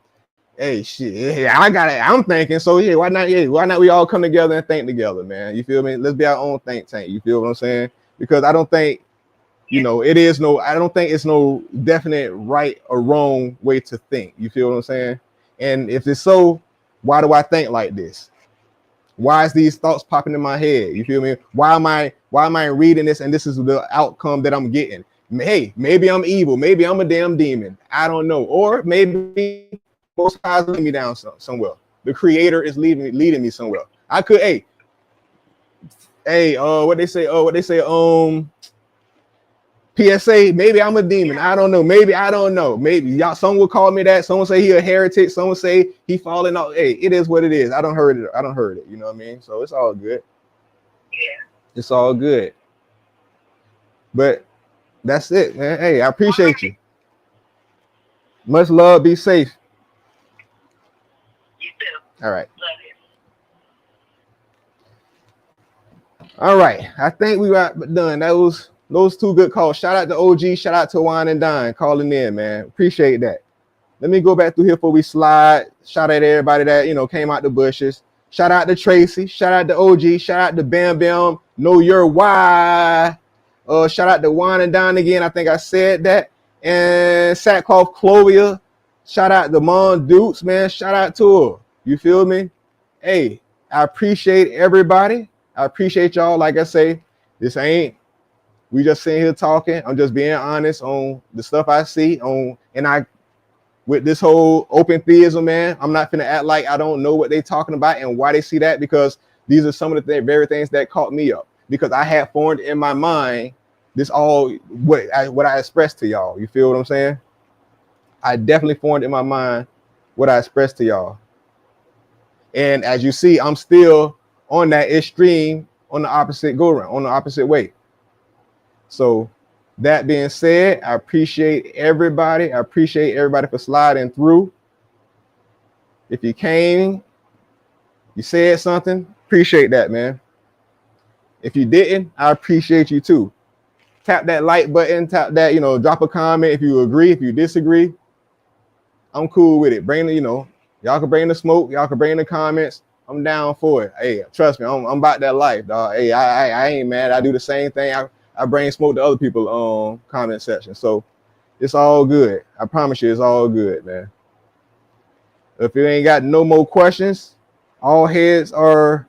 Hey, shit. I got it. I'm thinking. So yeah, why not we all come together and think together, man? You feel me? Let's be our own think tank. You feel what I'm saying? Because I don't think, I don't think it's no definite right or wrong way to think. You feel what I'm saying? And if it's so, why do I think like this? Why is these thoughts popping in my head? You feel me? Why am I reading this and this is the outcome that I'm getting? Hey, maybe I'm evil. Maybe I'm a damn demon. I don't know. Or maybe Most High is leading me down somewhere. The Creator is leading me somewhere. I could, what they say, PSA, maybe I'm a demon. I don't know. Maybe I don't know. Maybe y'all, someone will call me that. Someone say he a heretic. Someone say he falling out. Hey, it is what it is. I don't heard it. You know what I mean? So it's all good. Yeah. It's all good. But that's it, man. Hey, I appreciate you. Much love. Be safe. You too. All right. Love you. All right. I think we got done. That was those two good calls. Shout out to OG. Shout out to Wine and Dine calling in, man. Appreciate that. Let me go back through here before we slide. Shout out to everybody that came out the bushes. Shout out to Tracy. Shout out to OG. Shout out to Bam Bam. Know your why. Shout out to Wine and Dine again. I think I said that. And Sackcloth Clovia. Shout out to Mon Dukes, man. Shout out to her. You feel me? Hey, I appreciate everybody. I appreciate y'all. Like I say, this ain't, we just sitting here talking. I'm just being honest on the stuff I see on, and I, with this whole open theism, man, I'm not finna act like I don't know what they talking about and why they see that, because these are some of the very things that caught me up, because I had formed in my mind this all what I expressed to y'all. You feel what I'm saying? I definitely formed in my mind what I expressed to y'all. And as you see, I'm still on that extreme, on the opposite go around, on the opposite way. So that being said, I appreciate everybody. I appreciate everybody for sliding through. If you came, you said something, appreciate that, man. If you didn't, I appreciate you too. Tap that like button, tap that, drop a comment if you agree, if you disagree. I'm cool with it. Bring the, y'all can bring the smoke, y'all can bring the comments. I'm down for it. Hey, trust me, I'm about that life, dog. Hey, I ain't mad. I do the same thing. I bring smoke to other people comment section. So it's all good. I promise you, it's all good, man. If you ain't got no more questions, all I's are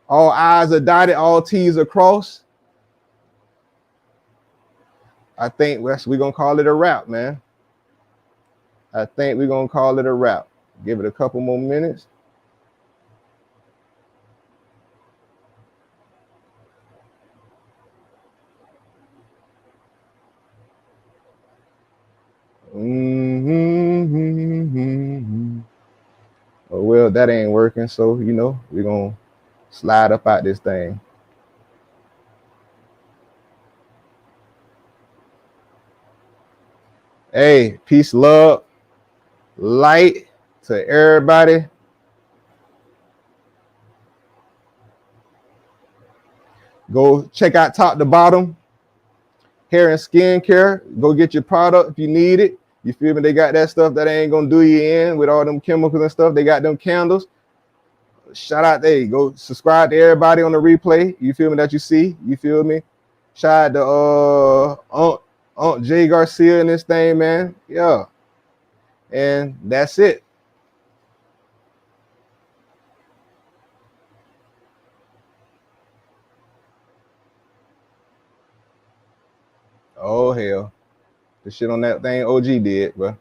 dotted, all T's are crossed. I think we're gonna call it a wrap, man. I think we're gonna call it a wrap. Give it a couple more minutes. Oh, well, that ain't working. So, we're gonna slide up out this thing. Hey, peace, love, light to everybody. Go check out Top to Bottom hair and skin care. Go get your product if you need it. You feel me? They got that stuff that ain't gonna do you in with all them chemicals and stuff. They got them candles. Shout out there. Go subscribe to everybody on the replay. You feel me? That you see. You feel me? Shout out to Aunt Jay Garcia and this thing, man. Yeah. And that's it. Oh hell. The shit on that thing OG did, bro.